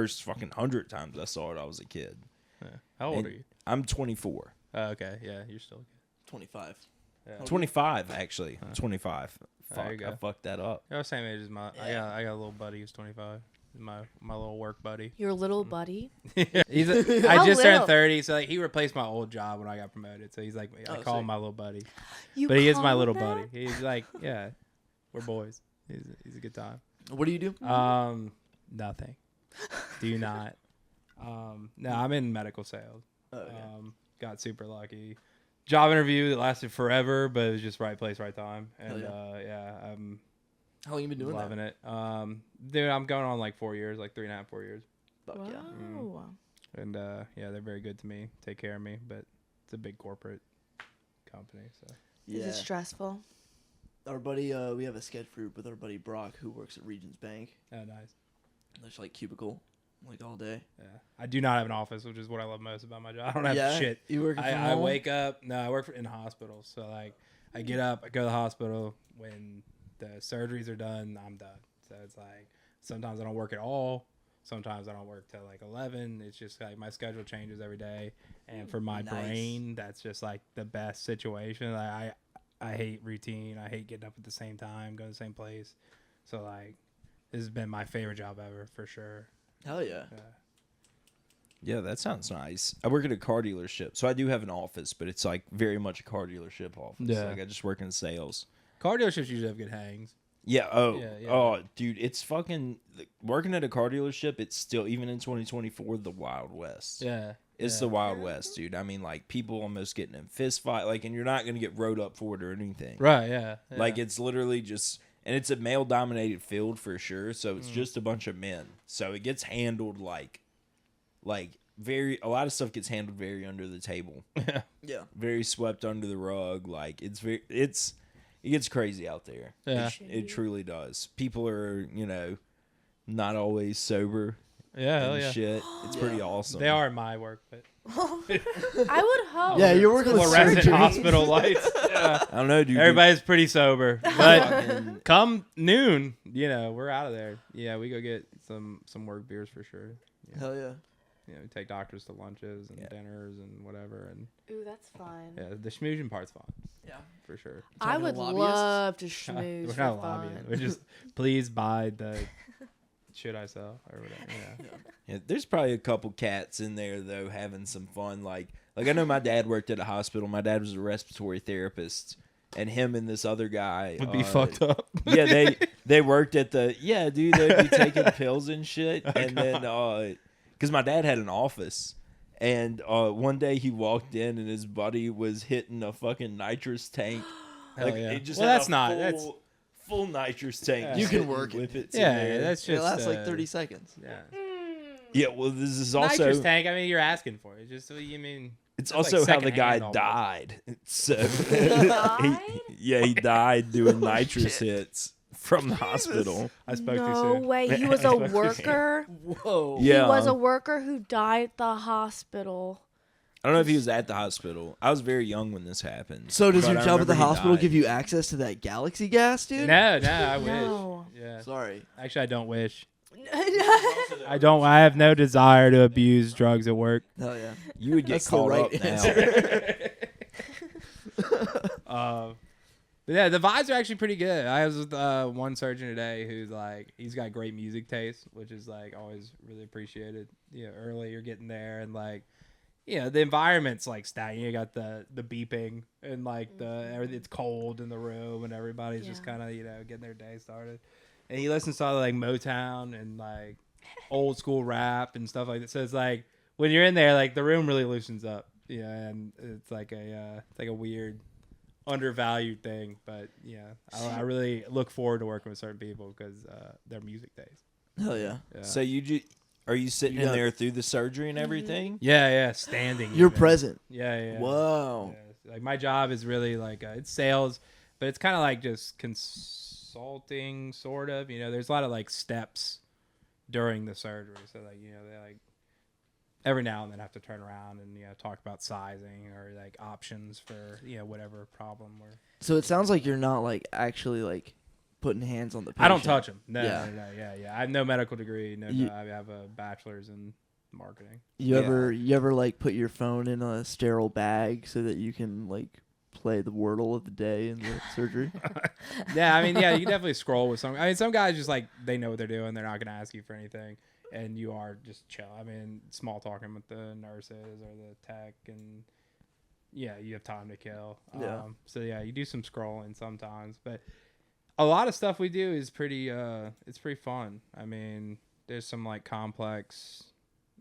first fucking 100 times I saw it, I was a kid. Yeah. How old are you? I'm 24. Okay, yeah, you're still a kid. 25. Yeah. 25, actually. 25. There you Fuck, go. I fucked that up. You're the same age as my. Yeah. I got a little buddy who's 25. My little work buddy. Your little buddy. I How just little? turned 30, so like he replaced my old job when I got promoted. So he's like, I call him my little buddy, You but he is my call little him buddy. that? He's like, yeah, we're boys. He's a good time. What do you do? Nothing. Do not. No, I'm in medical sales. Oh, okay. Got super lucky. Job interview that lasted forever, but it was just right place, right time. And I'm How long you been doing loving that? it. Dude, I'm going on like 4 years, like 3.5, 4 years. Fuck Wow. yeah. And they're very good to me, take care of me, but it's a big corporate company. So Yeah. Is it stressful? Our buddy, we have a sketch group with our buddy Brock who works at Regions Bank. oh, nice. There's like cubicle, like all day. Yeah, I do not have an office, which is what I love most about my job. I don't have shit. You working from I home? wake up. No, I work in hospitals. So like, I get up, I go to the hospital. When the surgeries are done, I'm done. So it's like sometimes I don't work at all. Sometimes I don't work till like 11. It's just like my schedule changes every day, and for my Nice. brain, that's just like the best situation. Like, I hate routine. I hate getting up at the same time, going to the same place. So like, this has been my favorite job ever for sure. Hell yeah. Yeah, that sounds nice. I work at a car dealership, so I do have an office, but it's like very much a car dealership office. Yeah. Like I just work in sales. Car dealerships usually have good hangs. Yeah. Yeah. Oh, dude, it's fucking working at a car dealership. It's still, even in 2024, the Wild West. Yeah. It's the Wild West, dude. I mean, like people almost getting in fist fight, like, and you're not gonna get rode up for it or anything. Right. Yeah. Like it's literally just, and it's a male dominated field for sure. So it's just a bunch of men. So it gets handled like very, a lot of stuff gets handled very under the table. Yeah. Very swept under the rug. Like it gets crazy out there. Yeah. It truly does. People are, not always sober. Yeah. Hell And yeah. shit. It's pretty awesome. They are in my work, but I would hope. Yeah, you're working with fluorescent surgery. hospital lights. Yeah. I don't know, dude. Everybody's pretty sober, but Fucking- come noon, we're out of there. Yeah, we go get some work beers for sure. Hell yeah. We take doctors to lunches and dinners and whatever, and Ooh, that's fun. yeah, the schmoozing part's fun Yeah. for sure. I Talking would to lobbyists? love to We're schmooze not for lobbying. fun. We're just please buy the shit I sell or whatever. Yeah. Yeah, there's probably a couple cats in there though having some fun. Like I know my dad worked at a hospital. My dad was a respiratory therapist, and him and this other guy Would be fucked up. Yeah, they worked at the dude. They'd be taking pills and shit, and then because my dad had an office, and one day he walked in and his buddy was hitting a fucking nitrous tank. Hell yeah. It just Well, had that's a not- full, that's- full nitrous tank. Yeah. You just can hitting work it. whippets in Yeah, there. that's It just lasts like 30 seconds. Yeah. Yeah, well, this is also Nitrous tank. I mean, you're asking for it. Just you mean. it's That's also like how the guy secondhand almost. died. So Died? he died doing nitrous hits from the hospital. I spoke too No soon. way. He was a worker. Whoa. Yeah. He was a worker who died at the hospital. I don't know if he was at the hospital. I was very young when this happened. So does but your I job at the remember he hospital died. give you access to that galaxy gas, dude? No, I wish. No. Yeah. Sorry. Actually, I don't wish. I don't. I have no desire to abuse drugs at work. Hell yeah. You would get That's the caught right up now. answer. But yeah, the vibes are actually pretty good. I was with one surgeon today who's like, he's got great music taste, which is like always really appreciated. Early you're getting there, and like, the environment's like stagnant. You got the beeping and like it's cold in the room, and everybody's just kind of getting their day started. And he listens to all like Motown and like old school rap and stuff like that. So it's like when you're in there, like the room really loosens up. And it's like a weird, undervalued thing. But I really look forward to working with certain people because their music taste. Hell yeah. So are you sitting in there through the surgery and everything? Yeah, standing. You're even. present. Yeah. Whoa. Yeah. Like my job is really like it's sales, but it's kind of like just consulting, sort of. There's a lot of like steps during the surgery, so like they like every now and then have to turn around and talk about sizing or like options for whatever problem we're. So it sounds like you're not like actually like putting hands on the patient. I don't touch them. No, Yeah. no, yeah. I have no medical degree. No, You- I have a bachelor's in marketing. You Yeah. ever like put your phone in a sterile bag so that you can like play the Wordle of the day in the surgery? Yeah, I mean, yeah, you can definitely scroll with some. I mean, some guys just like they know what they're doing. They're not going to ask you for anything, and you are just chill. I mean, small talking with the nurses or the tech, and yeah, you have time to kill. Yeah. So yeah, you do some scrolling sometimes, but a lot of stuff we do is pretty. It's pretty fun. I mean, there's some like complex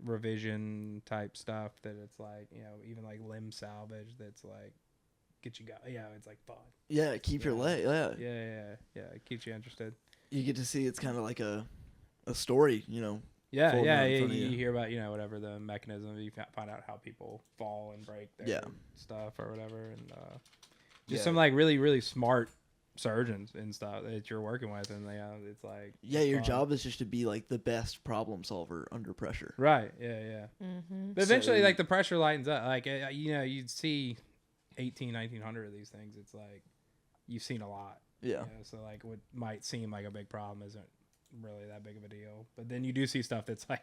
revision type stuff that it's like, you know, even like limb salvage that's like get you go. Yeah, it's like fun. Yeah, keep your Yeah. leg. Yeah, Yeah. It keeps you interested. you get to see it's kind of like a story, you know. Yeah, Folding out in yeah. front of You you. hear about, you know, whatever the mechanism. You find out how people fall and break their Yeah. stuff or whatever, and just Yeah. some like really, really smart surgeons and stuff that you're working with, and it's like Yeah, it's your fun. job is just to be like the best problem solver under pressure. Right. Yeah. Mm-hmm. But eventually, So- like the pressure lightens up. Like you know, you'd see 1900 of these things. It's like you've seen a lot. Yeah. You know, so like what might seem like a big problem isn't really that big of a deal. But then you do see stuff that's like,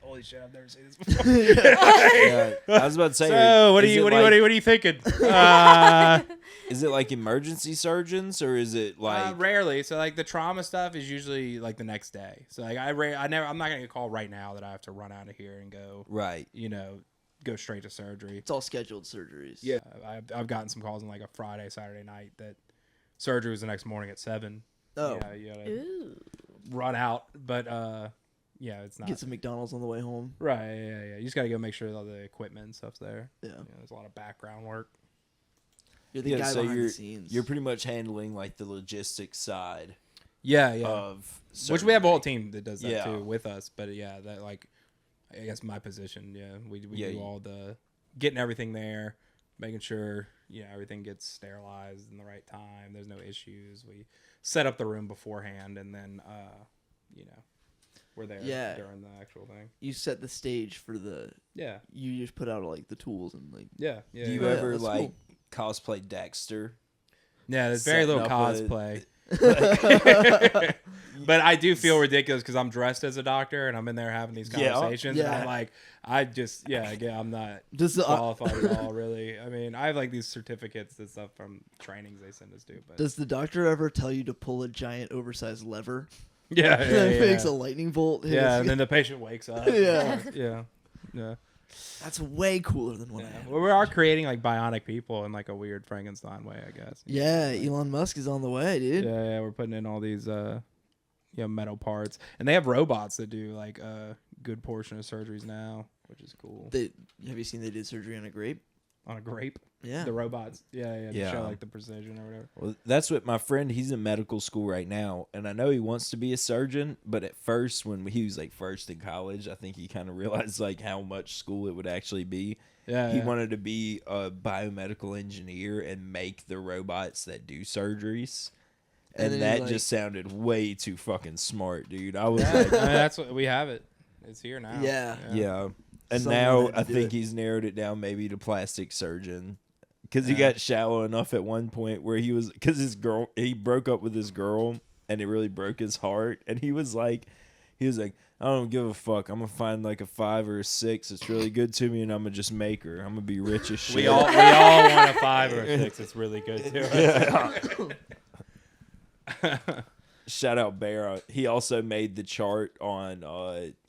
holy shit, I've never seen this before. Yeah, I was about to say. So what are is you it what are like- you thinking? Is it like emergency surgeons or is it like? Rarely. So like the trauma stuff is usually like the next day. So like I'm not gonna get called right now that I have to run out of here and go, Right. you know, go straight to surgery. It's all scheduled surgeries. Yeah, I've gotten some calls on like a Friday, Saturday night that surgery was the next morning at 7. Oh, Yeah, you gotta Ooh. run out, but yeah, it's not get some McDonald's on the way home. right. Yeah. You just gotta go make sure all the equipment and stuff's there. Yeah. You know, there's a lot of background work. You're the Yeah, guy so behind you're the scenes. you're pretty much handling like the logistics side Yeah, of Which we have a whole surgery. team that does that Yeah. too with us. But yeah, that like, I guess my position. Yeah, we Yeah, do you- all the getting everything there, making sure everything gets sterilized in the right time. There's no issues. We set up the room beforehand, and then we're there Yeah. during the actual thing. You set the stage for the. Yeah, You just put out like the tools and like. yeah. Do you Yeah, ever that's like cosplay Dexter? Yeah, there's very setting little up a- cosplay. But I do feel ridiculous because I'm dressed as a doctor and I'm in there having these Yeah. conversations. And Yeah. I'm like, again, I'm not Does the qualified at all, really. I mean, I have like these certificates and stuff from trainings they send us to. But does the doctor ever tell you to pull a giant oversized lever yeah, that yeah. makes a lightning bolt? hit Yeah, his- and then the patient wakes up. Yeah. Yeah. That's way cooler than what I Yeah. have. Well, we are creating like bionic people in like a weird Frankenstein way, I guess. Yeah, Elon Musk is on the way, dude. Yeah, we're putting in all these metal parts, and they have robots that do like a good portion of surgeries now, which is cool. Have you seen they did surgery on a grape? On a grape, Yeah. the robots, to Yeah. show like the precision or whatever. Well, that's what my friend. He's in medical school right now, and I know he wants to be a surgeon. But at first, when he was like first in college, I think he kind of realized like how much school it would actually be. Yeah, He wanted to be a biomedical engineer and make the robots that do surgeries. And And then he, that like- just sounded way too fucking smart, dude. I was Yeah, like, I mean, that's what we have it. It's here now. Yeah. yeah. And Someone now had to I do think it. he's narrowed it down maybe to plastic surgeon. Because he Yeah. got shallow enough at one point where he broke up with his girl and it really broke his heart. And he was like, I don't give a fuck. I'm gonna find like a 5 or a 6 that's really good to me, and I'm gonna just make her. I'm gonna be rich as shit. We all want a 5 or a 6. It's really good too. Shout out Bear. He also made the chart on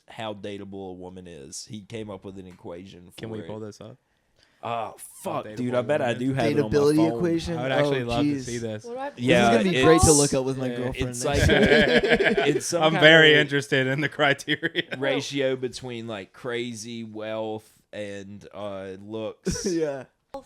how dateable a woman is. He came up with an equation for Can we it. pull this up? Oh fuck, dateable dude! I bet I woman. do have it on my Dateability phone. equation. I would actually Oh, love to geez. see this. What do I? Yeah, this is gonna be it's- great to look up with my Yeah, girlfriend. It's next like week. it's some I'm kind very of interested in the criteria. ratio between like crazy wealth and looks. Yeah.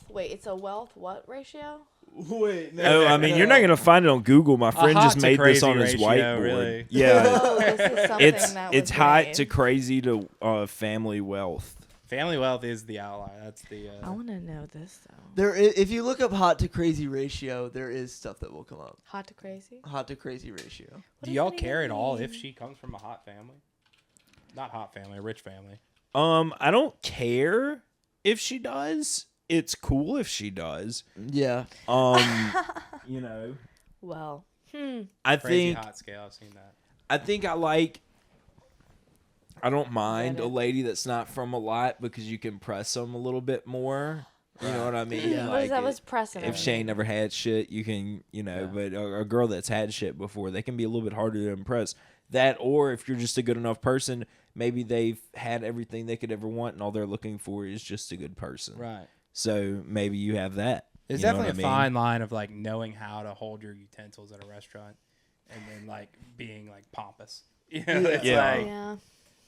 Wait, it's a wealth what ratio? Wait. Oh, I mean, you're not gonna find it on Google. My friend hot just to made this crazy on his ratio, whiteboard. really. Yeah, Oh, this is something it's that was hot made. to crazy to family wealth. Family wealth is the outlier. That's the. I want to know this though. If you look up hot to crazy ratio, there is stuff that will come up. Hot to crazy. Hot to crazy ratio. What Do does y'all that care even at all mean? if she comes from a hot family? Not hot family, a rich family. I don't care if she does. It's cool if she does. Yeah. You know. Well, I Crazy think hot scale. I've seen that. I don't mind Get a it. lady that's not from a lot because you can press them a little bit more. You know what I mean? Yeah. What is that? Was pressing. If Shane never had shit, you can, but a girl that's had shit before, they can be a little bit harder to impress. That, or if you're just a good enough person, maybe they've had everything they could ever want and all they're looking for is just a good person. Right. So maybe you have that. There's You know definitely a what I mean? fine line of like knowing how to hold your utensils at a restaurant and then like being like pompous. You know, it's Yeah. like Yeah.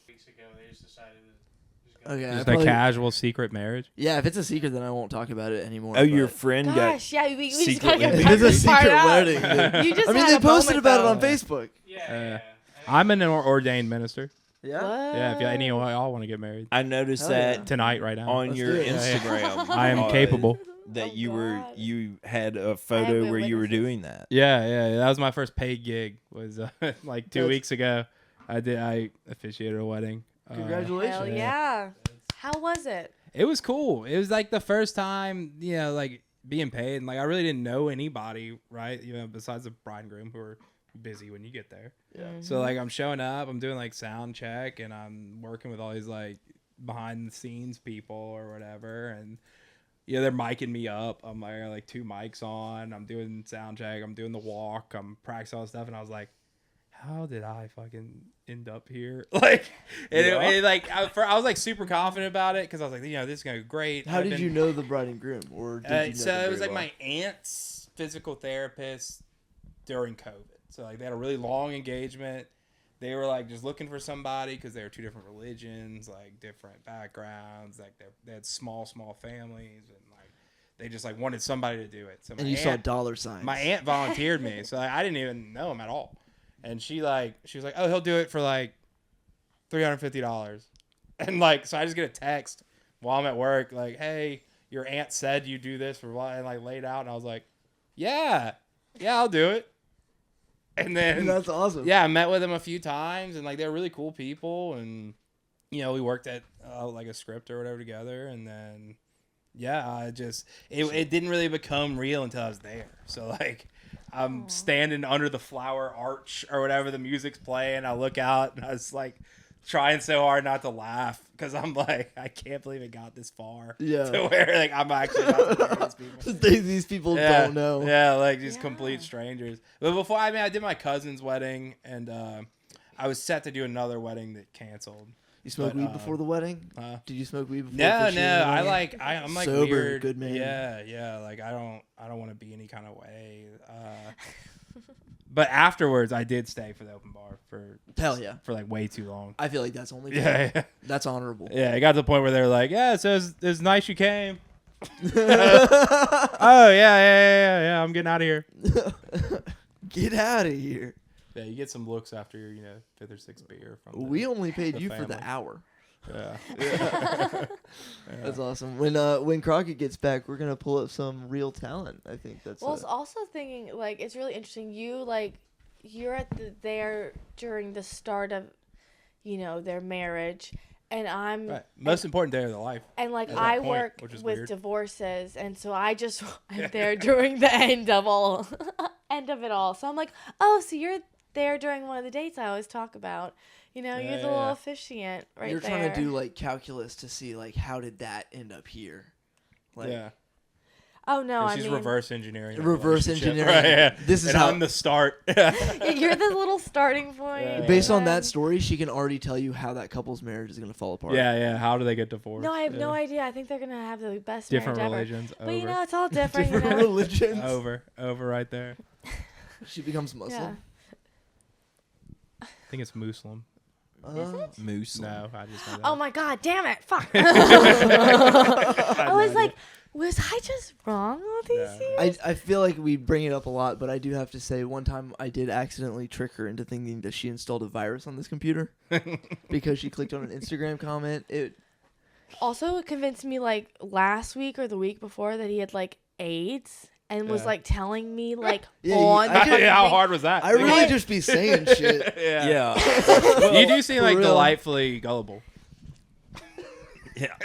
Weeks ago, they just decided to just go. Okay. just I a probably- casual secret marriage. Yeah, if it's a secret, then I won't talk about it anymore. Oh, your but- friend Gosh, yeah, we just gotta secretly get married. It is a this part secret out. wedding. dude. You just I mean, had they a posted moment, about it on though. Facebook. Yeah. I'm an ordained minister. Yeah. What? Yeah, if any of y'all want to get married I noticed Hell yeah. that tonight, right now. on Let's your do it. Instagram. I am capable. That Oh, you God. you had a photo been where you were witnesses. doing that. Yeah. That was my first paid gig. Was like 2 That's- weeks ago. I officiated a wedding. Congratulations. Hell yeah. How was it? It was cool. It was like the first time, like being paid, and like I really didn't know anybody, right? Besides the bride and groom who are busy when you get there. Yeah. So like I'm showing up, I'm doing like sound check, and I'm working with all these like behind the scenes people or whatever, and they're micing me up. I'm like 2 mics on. I'm doing sound check. I'm doing the walk. I'm practicing all this stuff, and I was like, how did I fucking end up here? Like, I was like super confident about it because I was like, this is gonna go great. How did you know the bride and groom, or did you know So them it was very like well? my aunt's physical therapist during COVID. So like they had a really long engagement. They were like just looking for somebody because they were 2 different religions, like different backgrounds. Like they had small families, and like they just like wanted somebody to do it. So And you saw dollar signs. my aunt volunteered me, so like, I didn't even know him at all. And she was like, oh, he'll do it for like $350. And like, so I just get a text while I'm at work, like, hey, your aunt said you do this for what, and like laid out, and I was like, yeah, I'll do it. And then That's awesome. yeah, I met with them a few times, and like they're really cool people, and we worked at like a script or whatever together, and then it didn't really become real until I was there. So like I'm standing under the flower arch or whatever, the music's playing, I look out and I was like trying so hard not to laugh because I'm like, I can't believe it got this far. Yeah. To where like I'm actually about to marry these people. These people don't know. Yeah, like just Yeah. complete strangers. But before, I did my cousin's wedding, and I was set to do another wedding that canceled. You smoke But, weed before the wedding? huh? Did you smoke weed before? No, officiating the I wedding? I'm like Sober, weird. good man. Yeah. Like I don't want to be any kind of way. But afterwards, I did stay for the open bar for Hell yeah. for like way too long. I feel like that's only fair. Yeah. That's honorable. Yeah, it got to the point where they were like, yeah, so it's nice you came. Oh, yeah, I'm getting out of here. Get out of here. Yeah, you get some looks after your, 5th or 6th beer. From We only paid the you for the family. hour. Yeah. That's awesome. When Crockett gets back, we're gonna pull up some real talent. I think that's. Well, I was also thinking, like, it's really interesting. You're at there during the start of, their marriage, and I'm Right. Most important day of their life. and like at that I point, work which is with weird. divorces, and so I'm there during the end of it all. So I'm like, oh, so you're there during one of the dates I always talk about. You're the little yeah. officiant right You're there. trying to do like calculus to see like how did that end up here. Like, Yeah. Oh no, I She's mean, reverse engineering. a Reverse relationship. engineering. Right, yeah. This is and how- I'm the start. yeah, you're the little starting point. Yeah. Based on that and- story, she can already tell you how that couple's marriage is gonna fall apart. Yeah. How do they get divorced? No, I have Yeah. no idea. I think they're gonna have the best Different marriage ever. religions. But Over. it's all different. Different religions. Over right there. She becomes Yeah. Muslim. I think it's Muslim. Is it? Moose. No, I just know that. Oh my god, damn it! Fuck. I was like, was I just wrong all these Yeah. years? I feel like we bring it up a lot, but I do have to say one time I did accidentally trick her into thinking that she installed a virus on this computer because she clicked on an Instagram comment. It Also, it convinced me like last week or the week before that he had like AIDS and was Yeah. like telling me like Yeah, on I the can- fucking How thing. hard was that? I really just be saying shit. Yeah. Yeah. You do seem For like real. delightfully gullible. Yeah.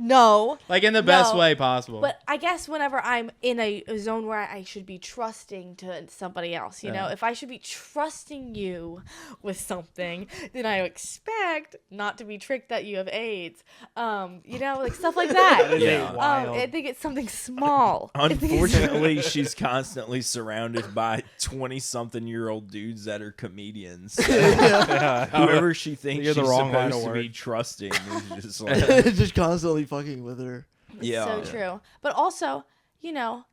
No. Like in the best No. way possible. But I guess whenever I'm in a zone where I should be trusting to somebody else, you know, if I should be trusting you with something, then I expect not to be tricked that you have AIDS. You know, like stuff like that. Yeah. I think it's something small. Unfortunately, she's constantly surrounded by 20-something-year-old dudes that are comedians. So whoever she thinks You're the she's wrong line supposed of to be work. trusting is just like, Just constantly fucking with her. yeah. So true. But also, you know,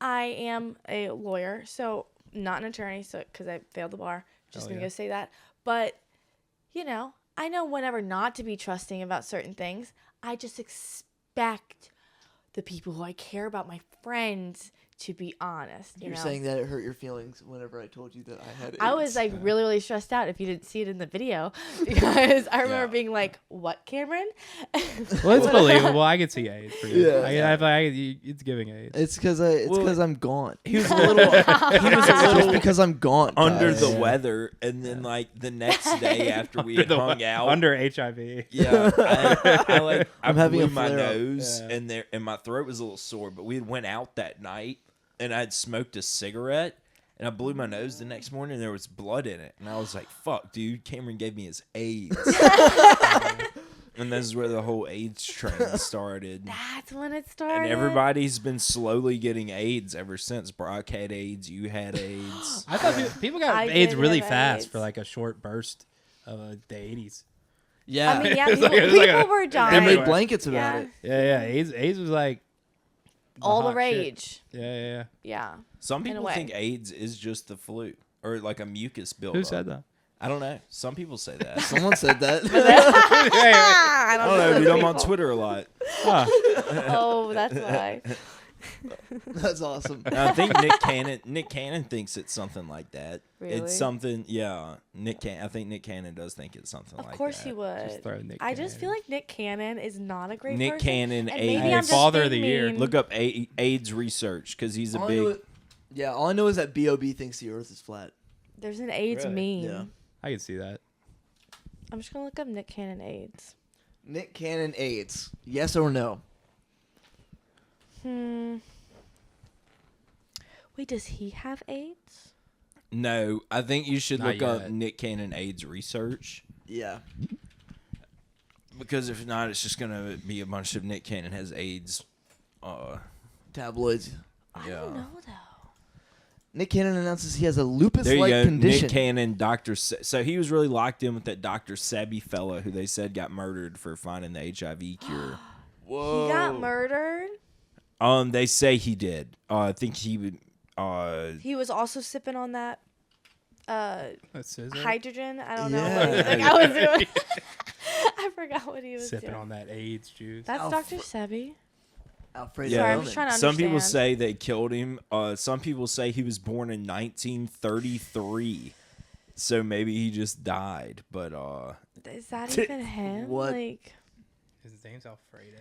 I am a lawyer, so not an attorney, so because I failed the bar. Just gonna go say that. But, you know, I know whenever not to be trusting about certain things. I just expect the people who I care about, my friends, to be honest. You're know? saying that it hurt your feelings whenever I told you that I had AIDS. I was like really, really stressed out if you didn't see it in the video because I remember being like, "What, Cameron?" Well, it's believable. I could see AIDS. For you. Yeah. It's giving AIDS. It's because I'm gone. He was a little Just because I'm gone. under guys. the weather, and then like the next day after we had hung out, under HIV. yeah, I I'm having blew a my flare-up. nose, Yeah. and my throat was a little sore. But we went out that night, and I had smoked a cigarette, and I blew my nose the next morning, and there was blood in it, and I was like, "Fuck, dude, Cameron gave me his AIDS." And this is where the whole AIDS train started. That's when it started. And everybody's been slowly getting AIDS ever since. Brock had AIDS, you had AIDS. I thought people got I AIDS did really have fast AIDS. for like a short burst of the 80s. Yeah. I mean, yeah, It's people, like- it's like people a- were they dying. made blankets about Yeah. it. Yeah. AIDS was like All the hot shit. rage. Yeah. Yeah. Some In a people way. think AIDS is just the flu or like a mucus buildup. Who said that? I don't know. Some people say that. Someone said that. I I don't don't know, dude. I'm on people. Twitter a lot. Oh, that's why. That's awesome. I think Nick Cannon thinks it's something like that. Really? It's something, yeah. I think Nick Cannon does think it's something like that. Of course he Just would. throw Nick I just Cannon. feel like Nick Cannon is not a great Nick person. Cannon, and maybe AIDS. I'm just Father of being the year. mean. Look up AIDS research because he's a All I big. know is that B.O.B. thinks the Earth is flat. There's an AIDS Really? meme. Yeah. I can see that. I'm just gonna look up Nick Cannon AIDS. Nick Cannon AIDS. Yes or no? Wait, does he have AIDS? No, I think you should Not look up yet. Nick Cannon AIDS research. Yeah. Because if not, it's just gonna be a bunch of Nick Cannon has AIDS. Tabloids. I Yeah. don't know though. Nick Cannon announces he has a There you lupus-like go, condition. Nick Cannon, So he was really locked in with that Dr. Sebi fella who they said got murdered for finding the HIV cure. Whoa. He got murdered. They say he did. I think he would. He was also sipping on that That's his hydrogen. I don't Yeah. know what I was doing. I forgot what he was sipping doing. on that AIDS juice. That's Alpha. Dr. Sebi. Alfredo. Yeah. Sorry, I'm Roman. just trying to Some people understand. say they killed him. Some people say he was born in 1933. So maybe he just died. But Is that even him? What? Like, His name's Alfredo.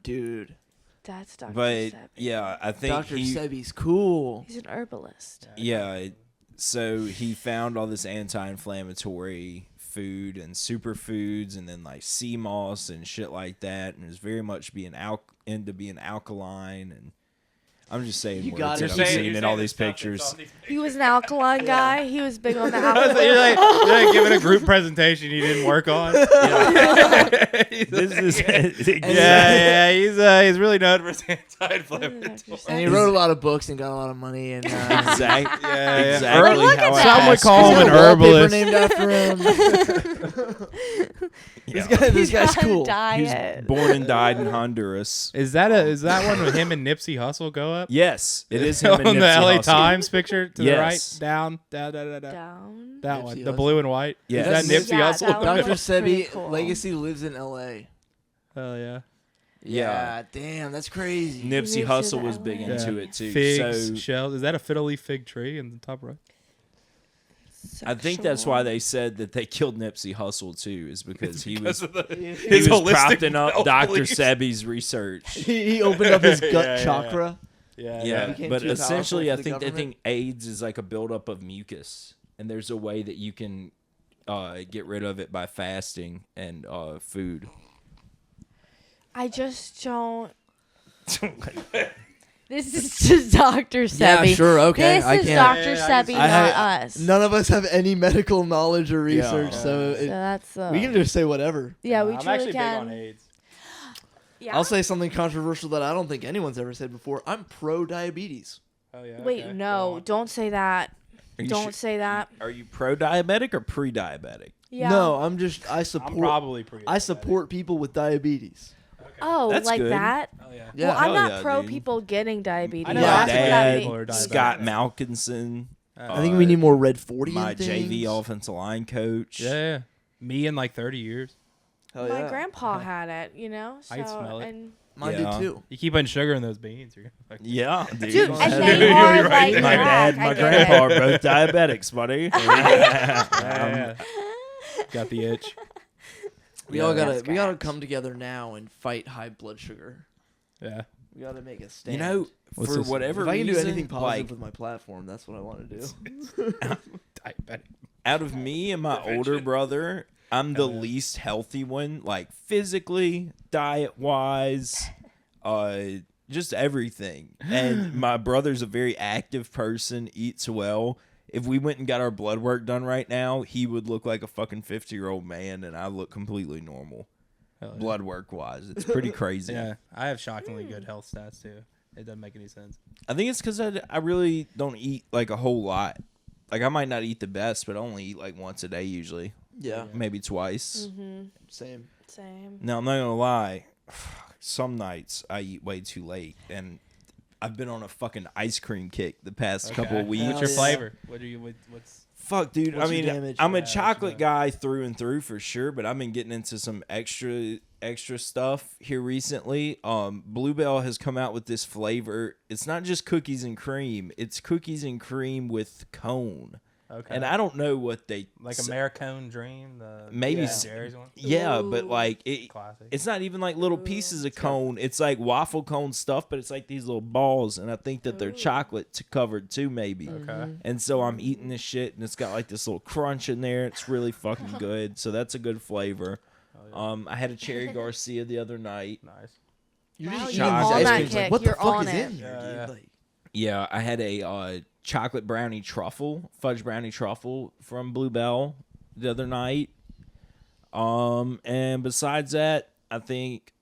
Dude. that's Dr. but Sebi. yeah, I think Dr. he. Sebi's cool. He's an herbalist. Yeah, so he found all this anti-inflammatory food and superfoods, and then like sea moss and shit like that, and is very much into being alkaline. And I'm just saying You words gotta that say I'm it. seeing in all these pictures. He was an alkaline guy. He was big on the You're alkaline. like giving a group presentation you didn't work on. This is Yeah, he's really known for his anti-inflammatory. And he wrote a lot of books and got a lot of money. And exactly Herb- look how at I that. Some would passed call him through. an wallpaper herbalist. named after him. Yeah. This guy's on cool. He was diet. born and died in Honduras. Is that one with him and Nipsey Hussle go up? Yes, it is him and on the Nipsey LA Hussle. Times picture to the right, Yes. down. Down. That one, Nipsey the Hussle. blue and white. Yeah. Is that That's Nipsey Yeah, Hussle? that one. Dr. That's pretty Sebi cool. legacy lives in L.A. Hell yeah. Yeah. Damn, that's crazy. Nipsey He lives Hussle in was LA. big into it too. Figs, So shells. Is that a fiddle leaf fig tree in the top right? I think that's why they said that they killed Nipsey Hussle too, is because he was his was holistic propping up health Dr. beliefs. Sebi's research. He opened up his gut Yeah. chakra. Yeah, became but too powerful essentially, I for the think they government. think AIDS is like a buildup of mucus, and there's a way that you can get rid of it by fasting and food. I just don't. This is just Dr. Sebi. Yeah, sure, okay. This I is can't. Dr. Yeah, Sebi, I not I- us. None of us have any medical knowledge or research, Yeah. so So that's we can just say whatever. yeah, we I'm truly actually can. big on AIDS. Yeah. I'll say something controversial that I don't think anyone's ever said before. I'm pro diabetes. Oh yeah. Wait, okay, go no, on. don't say that. Are you Don't sure- say that. Are you pro-diabetic or pre-diabetic? Yeah. No, I I'm support probably pre. I support people with diabetes. Okay. Oh, That's like good. that? Oh yeah. Yeah. Well, I'm Hell not yeah, pro dude. people getting diabetes. I know Yeah. That's My what that dad, people are means. diabetic. Scott Malkinson, I think we need more red 40 my and things. JV offensive line coach. Yeah. Me in like 30 years. Hell My yeah. grandpa had it, you know. So I can smell it. and Mine Yeah. did too. You keep putting sugar in those beans. You're gonna Yeah, dude. dude, don't and have they to. are You're right. like My crack, dad, I my get grandpa it. are both diabetics, buddy. Yeah. Got the itch. We all That's gotta scratch. come together now and fight high blood sugar. Yeah. We gotta make a stand. You know, What's for this? whatever if I can do reason, anything positive like, with my platform, that's what I want to do. Diabetic. out of me and my older brother, I'm the Yeah. least healthy one, like physically, diet wise, just everything. And my brother's a very active person, eats well. If we went and got our blood work done right now, he would look like a fucking 50-year-old man, and I look completely normal, Hell yeah. blood work wise. It's pretty crazy. Yeah. I have shockingly good health stats too. It doesn't make any sense. I think it's because I really don't eat like a whole lot. Like I might not eat the best, but I only eat like once a day usually, Yeah, maybe twice. Mm-hmm. same. Same. Now I'm not gonna lie. Some nights I eat way too late, and I've been on a fucking ice cream kick the past couple of weeks. What's your yeah. flavor? What are you? What's? Fuck, dude. What's I your mean, damage? I'm a Yeah, what you chocolate got? guy through and through for sure, but I've been getting into some extra stuff here recently. Bluebell has come out with this flavor. It's not just cookies and cream. It's cookies and cream with cone. Okay. And I don't know what they like s- Americone Dream. The Maybe Ben s- Jerry's one. Yeah, but Ooh. like it. Classic. It's not even like little pieces of cone. It's like waffle cone stuff, but it's like these little balls, and I think that they're chocolate covered too, maybe. Okay. And so I'm eating this shit, and it's got like this little crunch in there. It's really fucking good. So that's a good flavor. Oh, yeah. I had a cherry Garcia the other night. Nice. You're Wow, just you're eating on these ice that creams. kick. Like, what You're the fuck on is it. in here, Yeah. dude? Like, Yeah, I had a chocolate brownie truffle, fudge brownie truffle from Bluebell the other night. And besides that, I think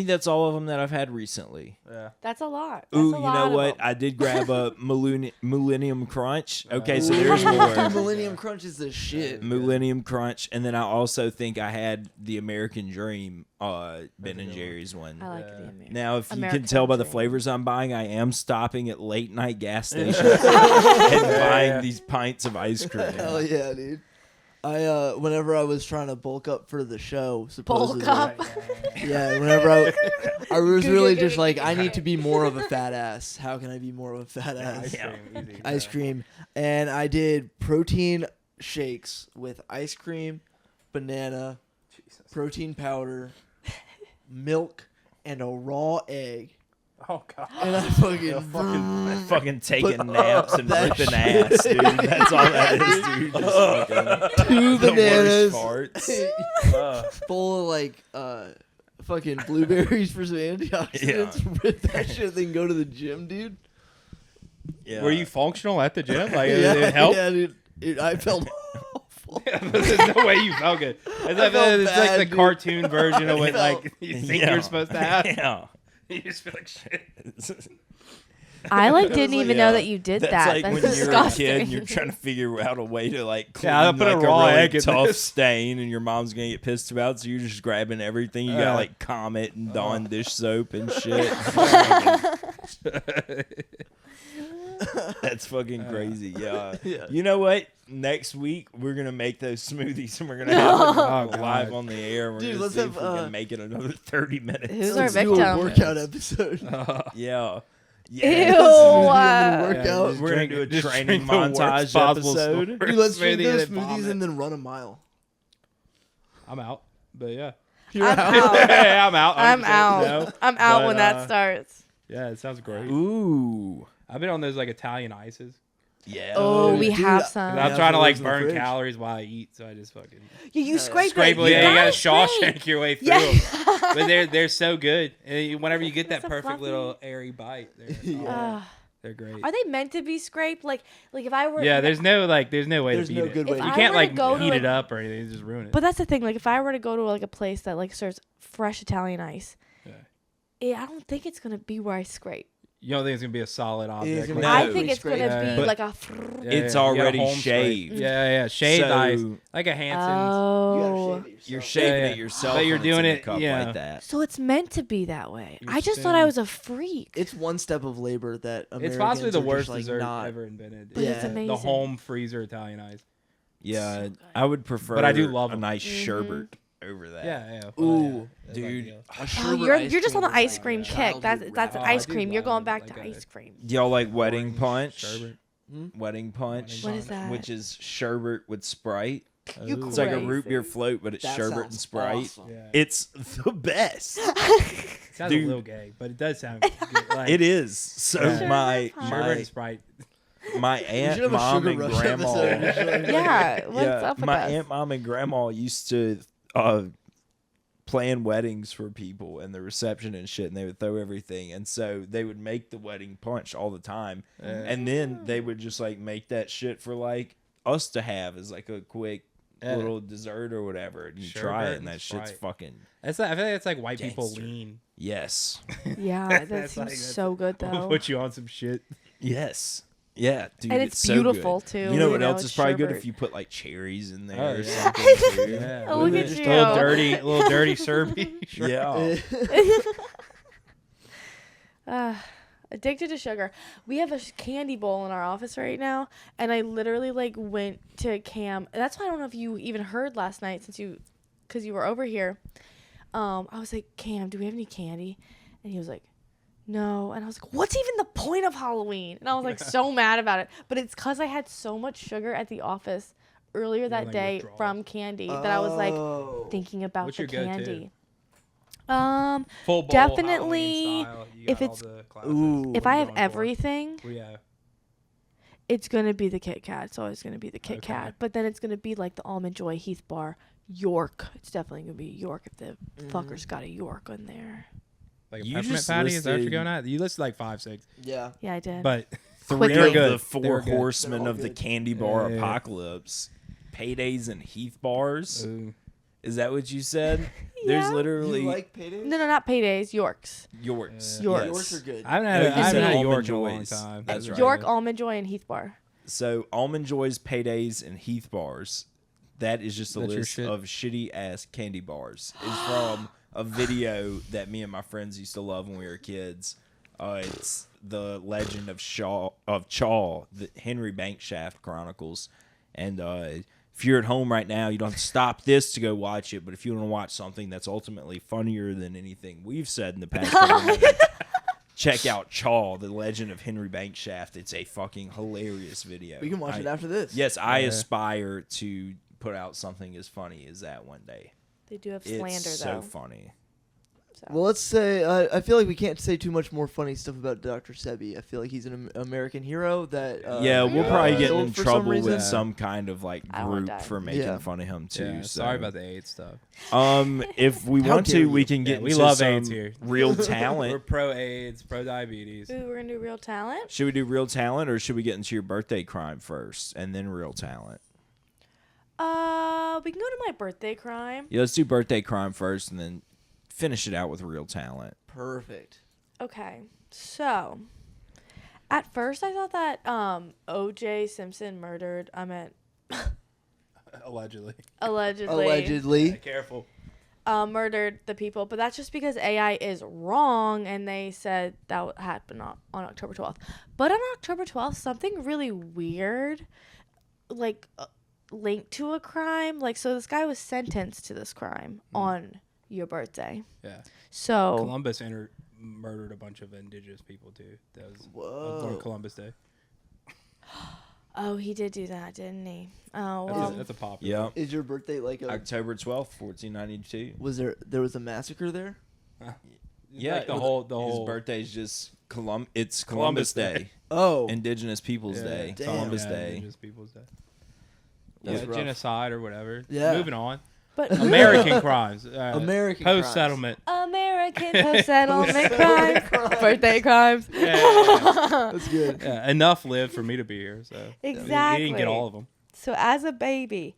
that's all of them that I've had recently. Yeah. That's a lot. That's Ooh, a you lot know of what? them. I did grab a Millennium Crunch. Okay, so Ooh, there's more. Millennium Crunch is the shit. Millennium Crunch, and then I also think I had the American Dream, Ben and Jerry's one. I like Yeah. the American. Now, if you American can tell by the Dream. flavors I'm buying, I am stopping at late night gas stations and buying these pints of ice cream. Hell yeah, dude. Whenever I was trying to bulk up for the show, supposedly, Bulk up. yeah, whenever I was really just like, I need to be more of a fat ass. How can I be more of a fat ass? Ice cream. Easy. Ice cream, and I did protein shakes with ice cream, banana, Jesus. protein powder, milk, and a raw egg. Oh god. And I Fucking taking But- naps and that ripping shit. ass, dude. That's all that is, dude. Just fucking two the bananas worst farts. full of like fucking blueberries for some antioxidants. Rip that shit, then go to the gym, dude. Yeah. Were you functional at the gym? Like yeah, it helped? yeah, dude. I felt awful. There's no way you felt good. It's like, felt it's like bad, the dude. cartoon version of what felt- like you think Yeah. you're supposed to have. Yeah. You just feel like shit. I like didn't like- even Yeah. know that you did That's that. like That's when disgusting. you're a kid and you're trying to figure out a way to like clean Yeah, I'll put a like raw really egg in tough this. stain, and your mom's gonna get pissed about. So you're just grabbing everything. You got like Comet and Dawn dish soap and shit. That's fucking crazy. Yeah. Yeah. You know what? Next week we're gonna make those smoothies and we're gonna have them Oh, live God. on the air. And we're Dude, gonna let's see have, if we can make it another 30 minutes. Who's our Let's do a victim? workout episode. Yeah. Ew. Yes. Workout. just We're gonna drink- do a just training drink the worst montage possible episode. story. Dude, let's drink Smoothie those and then smoothies vomit. and then run a mile. I'm out. But yeah. You're I'm out. out. Yeah, I'm out. I'm 100% out. no. I'm out But, when that starts. Yeah, it sounds great. Ooh. I've been on those like Italian ices. Yeah. Oh, we dude, have some. I'm Yeah, trying to for like those in the burn fridge. calories while I eat, so I just fucking Yeah, you scrape scrape. it. Yeah, you gotta scrape. Shawshank your way through Yeah. them. But they're so good, and whenever you get that So perfect fluffy. little airy bite, Yeah. they're great. Are they meant to be scraped? Like if I were. Yeah, there's no way There's to beat no it. good way If to You I can't were to like go to, heat like- it up or anything; you just ruin it. But that's the thing. Like if I were to go to like a place that like serves fresh Italian ice, I don't think it's gonna be where I scrape. You don't think it's gonna be a solid object? gonna like No. I that? think it's gonna Yeah, be yeah. like a. Yeah, It's you gotta already home scrape. shaved. Yeah, shaved So, ice, like a Hanson's. Oh. You're shaving Yeah, it yourself, but you're when it's doing in a it, cup yeah. like that. So it's meant to be that way. You're I just thought I was a freak. It's one step of labor that Americans It's possibly the are just, worst like, dessert not. ever invented. But it's Yeah. amazing. The home freezer Italian ice. Yeah, So good. I would prefer. But I do love a 'em. nice sherbet over that. Yeah. Ooh, That's dude. ideal. A Oh, sherbet you're ice just on the cream is ice like cream kick. childhood That's rap. Oh, I ice do cream. You're love going it, back like to a- ice cream. Do y'all like wedding Orange punch? sherbet. Wedding punch. What is that? Which is sherbet with Sprite. You Ooh. It's like a Crazy. root beer float, but it's That sherbet sounds and Sprite. awesome. Yeah. It's the best. It sounds Dude. a little gay, but it does sound good. Like, It is. So Yeah. my Sherbet sherbet and Sprite. my We should aunt, have a mom, sugar and rush grandma. episode. Yeah, what's up with my us? aunt, mom, and grandma used to plan weddings for people and the reception and shit, and they would throw everything, and so they would make the wedding punch all the time, and then they would just like make that shit for like us to have as like a quick little dessert or whatever, and you try Sherbet it, and that and shit's Sprite. fucking I feel like it's like white people Gangster. lean. yes, Yeah, that That's seems like- that's- so good We'll though. put you on some shit. yes. Yeah, dude, And it's so beautiful, good. too, You know you what know, else it's is probably good sherbet. if you put like cherries in there Oh, or yeah. something. Too. Yeah. Oh, look Wouldn't at it you. just Little dirty Serby. Yeah. Addicted to sugar. We have a candy bowl in our office right now, and I literally like went to Cam. That's why I don't know if you even heard last night because you were over here. I was like, Cam, do we have any candy? And he was like, no. And I was like, what's even the point of Halloween? And I was like so mad about it. But it's because I had so much sugar at the office earlier that like, day withdrawals. from candy that I was like Oh. thinking about What's the your go-to? candy. Full bowl, Definitely, Halloween style. You if got all it's- the classics. Ooh. If What I are you have going for? everything, Yeah. it's gonna be the Kit Kat. It's always gonna be the Kit Okay. Kat. But then it's gonna be like the Almond Joy Heath Bar York. It's definitely gonna be York if the fucker's got a York on there. Like a You peppermint just patty? Is that what you're listed- going at? You listed like 5, 6. Yeah. Yeah, I did. But Three Quickly. of good. the They four were good. horsemen They're all of the good. candy bar Yeah. apocalypse. Paydays and Heath bars. ooh, Is that what you said? There's Yeah. literally You like paydays? no, not Paydays. Yorks. Yorks. Yorks. Yorks are good. I haven't No, had, you I haven't said had a Almond York in a long Joys. time. That's right. York Almond Joy and Heath Bar. So Almond Joys, Paydays, and Heath bars. That is just a That's your list shit? of shitty ass candy bars. It's from a video that me and my friends used to love when we were kids. It's the Legend of Chaw, the Henry Bankshaft Chronicles. And if you're at home right now, you don't have to stop this to go watch it. But if you want to watch something that's ultimately funnier than anything we've said in the past couple minutes, check out Chaw, the Legend of Henry Bankshaft. It's a fucking hilarious video. We can watch it after this. Yes, I Yeah. aspire to put out something as funny as that one day. They do have It's slander so though. funny. So. Well, let's say I feel like we can't say too much more funny stuff about Dr. Sebi. I feel like he's an American hero that. Yeah, we'll Really? probably get killed in for some trouble reason. with some kind of like I won't group die. for making Yeah. fun of him too. Yeah, so. sorry about the AIDS stuff. If we How want dare to, we you. can get Yeah, we into love some AIDS here. real We're talent. pro AIDS, pro diabetes. Ooh, we're gonna do real talent. Should we do real talent, or should we get into your birthday crime first and then real talent? We can go to my birthday crime. Yeah, let's do birthday crime first, and then finish it out with real talent. Perfect. Okay, so at first I thought that O.J. Simpson murdered. I meant Allegedly. allegedly. Careful. Murdered the people, but that's just because AI is wrong, and they said that happened on October 12th. But on October 12th, something really weird, like linked to a crime. Like, so this guy was sentenced to this crime on your birthday. Yeah. So Columbus murdered a bunch of indigenous people too. That was Whoa. on Columbus Day. oh, he did do that, didn't he? Oh, well. That's a popular. Yep. Is your birthday like a? October 12th, 1492. Was there was a massacre there? Yeah, like the whole his birthday's just it's Columbus Day. Oh, Indigenous Peoples Day. Damn. Columbus Day. Indigenous Peoples Day. That's Yeah, rough. genocide or whatever. Yeah. Moving on. But American crimes. American post settlement. American post-settlement crimes, birthday crimes. That's good. Yeah, enough lived for me to be here. So Exactly. he didn't get all of them. So as a baby.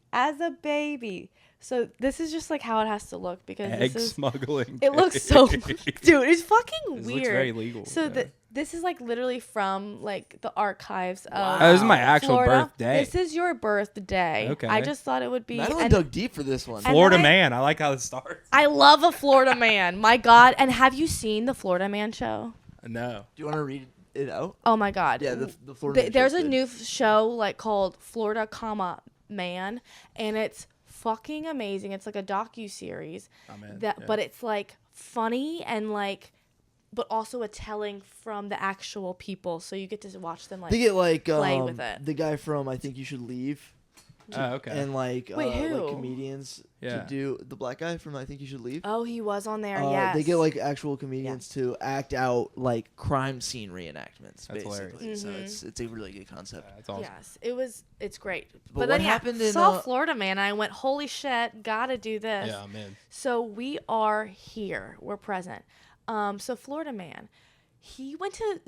So this is just like how it has to look because Egg this is. smuggling. It looks so, dude. It's fucking This weird. looks very legal. So yeah. this is like literally from like the archives of. Oh, this is my actual Florida. birthday. This is your birthday. Okay. I just thought it would be. Madeline and dug deep for this one. and Florida then man. I like how it starts. I love a Florida man. My God. And have you seen the Florida Man show? No. Do you want to read it out? Oh my God. Yeah, the Florida. Man There's show's a good. new show like called Florida, Man, and it's fucking amazing. It's like a docu-series I'm in. but it's like funny and like, but also a telling from the actual people. So you get to watch them like. They get like play with it. the guy from I Think You Should Leave, Oh, okay. and like Wait, who? like comedians Yeah. to do the black guy from I Think You Should Leave. Oh, he was on there. Yes. They get like actual comedians to act out like crime scene reenactments. That's basically. hilarious. So Mhm. it's a really good concept. That's awesome. Yes, it's great. But But what then happened in, saw Florida Man, and I went, holy shit, gotta do this. Yeah, I'm in. So we are here. We're present. So Florida Man, he went to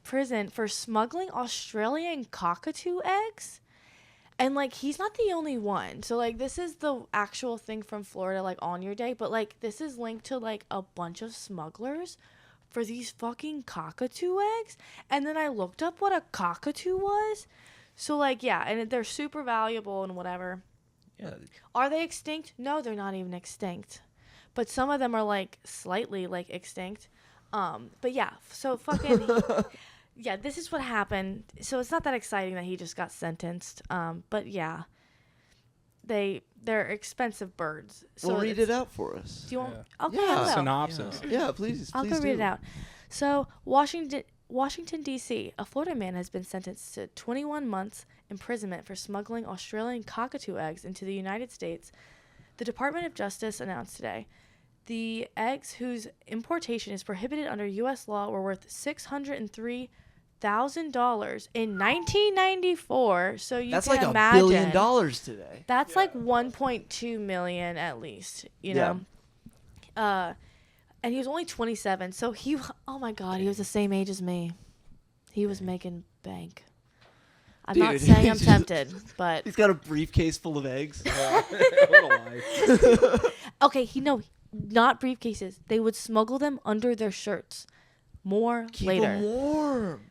prison for smuggling Australian cockatoo eggs. And, like, he's not the only one. So, like, this is the actual thing from Florida, like, on your day. But, like, this is linked to, like, a bunch of smugglers for these fucking cockatoo eggs. And then I looked up what a cockatoo was. So, like, yeah, and they're super valuable and whatever. Yeah. Are they extinct? No, they're not even extinct. But some of them are, like, slightly, like, extinct. But, yeah, so fucking... Yeah, this is what happened. So it's not that exciting that he just got sentenced. But yeah, they're expensive birds. So Well, read it out for us. Do you want? Yeah. Okay, Yeah. I will. Synopsis. Yeah, please. I'll please go read do. it out. So Washington D.C. A Florida man has been sentenced to 21 months imprisonment for smuggling Australian cockatoo eggs into the United States. The Department of Justice announced today. The eggs, whose importation is prohibited under U.S. law, were worth $603,000 in 1994. So you That's can like imagine $1 billion today. that's like 1.2 million at least. You know. And he was only 27. So oh my God, he was the same age as me. He was making bank. I'm not Dude, saying I'm he's tempted, but He's got a briefcase full of eggs. What a life. okay, not briefcases. They would smuggle them under their shirts. More Keep later. 'em warm.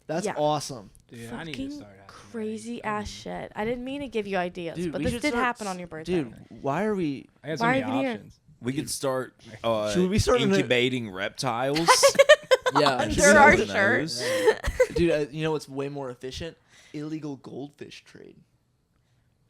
That's Yeah. awesome. Dude, I need to Fucking start having crazy eggs. ass shit. I didn't mean to give you ideas, Dude, but we this should did start happen on your birthday. Dude, why are we? I got so Why are many you even here? options. We could start Should we start in a- incubating reptiles. Yeah, Under our Those. shirts. dude. You know what's way more efficient? Illegal goldfish trade.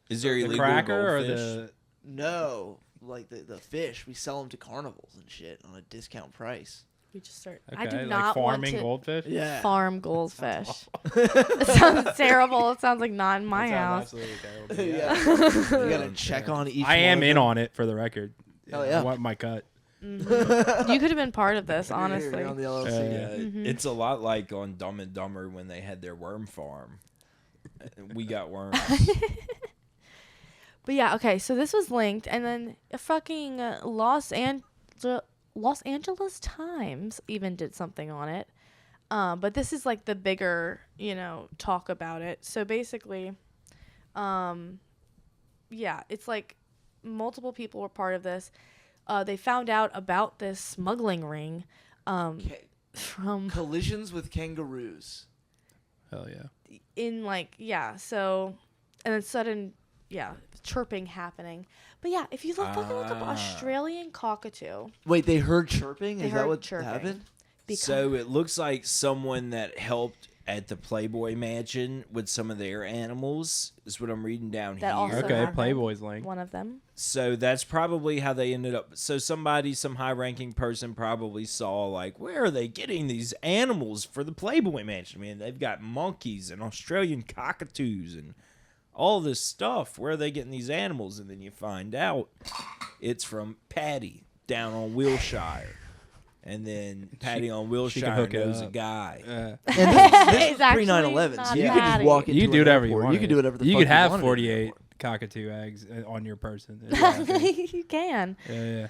Is there The illegal cracker or goldfish? the... No, like the fish. We sell them to carnivals and shit on a discount price. We just start. Okay, I do like not want farming to goldfish? Yeah. farm goldfish. It sounds terrible. It sounds like not in my That sounds house. absolutely terrible. Yeah. You gotta check on each. I am one of in them. on it for the record. Hell yeah. I want my cut. You could have been part of this, Here, honestly. you're on the LLC. Yeah, Mhm. it's a lot like on Dumb and Dumber when they had their worm farm. We got worms. But yeah, okay. So this was linked, and then a fucking Los Angeles Times even did something on it. But this is like the bigger, talk about it. So basically, yeah, it's like multiple people were part of this. They found out about this smuggling ring from Collisions with kangaroos. Hell yeah. so, and then sudden, chirping happening. But yeah, if you fucking look up Australian cockatoo, Wait, they heard chirping? They Is that heard what chirping. happened? So it looks like someone that helped at the Playboy Mansion with some of their animals is what I'm reading down That here. also Okay, happened. Playboy's link. One of them. So that's probably how they ended up. So some high-ranking person probably saw, like, where are they getting these animals for the Playboy Mansion? I mean, they've got monkeys and Australian cockatoos and all this stuff. Where are they getting these animals? And then you find out it's from Patty down on Wilshire. And then Patty on she Wilshire can hook it knows a up. guy. And this It's was actually pre 9/11, not so you could just Patty. walk into You can do an whatever you airport. want. You could do whatever the you fuck could have wanted. 48 cockatoo eggs on your person. You can. Yeah.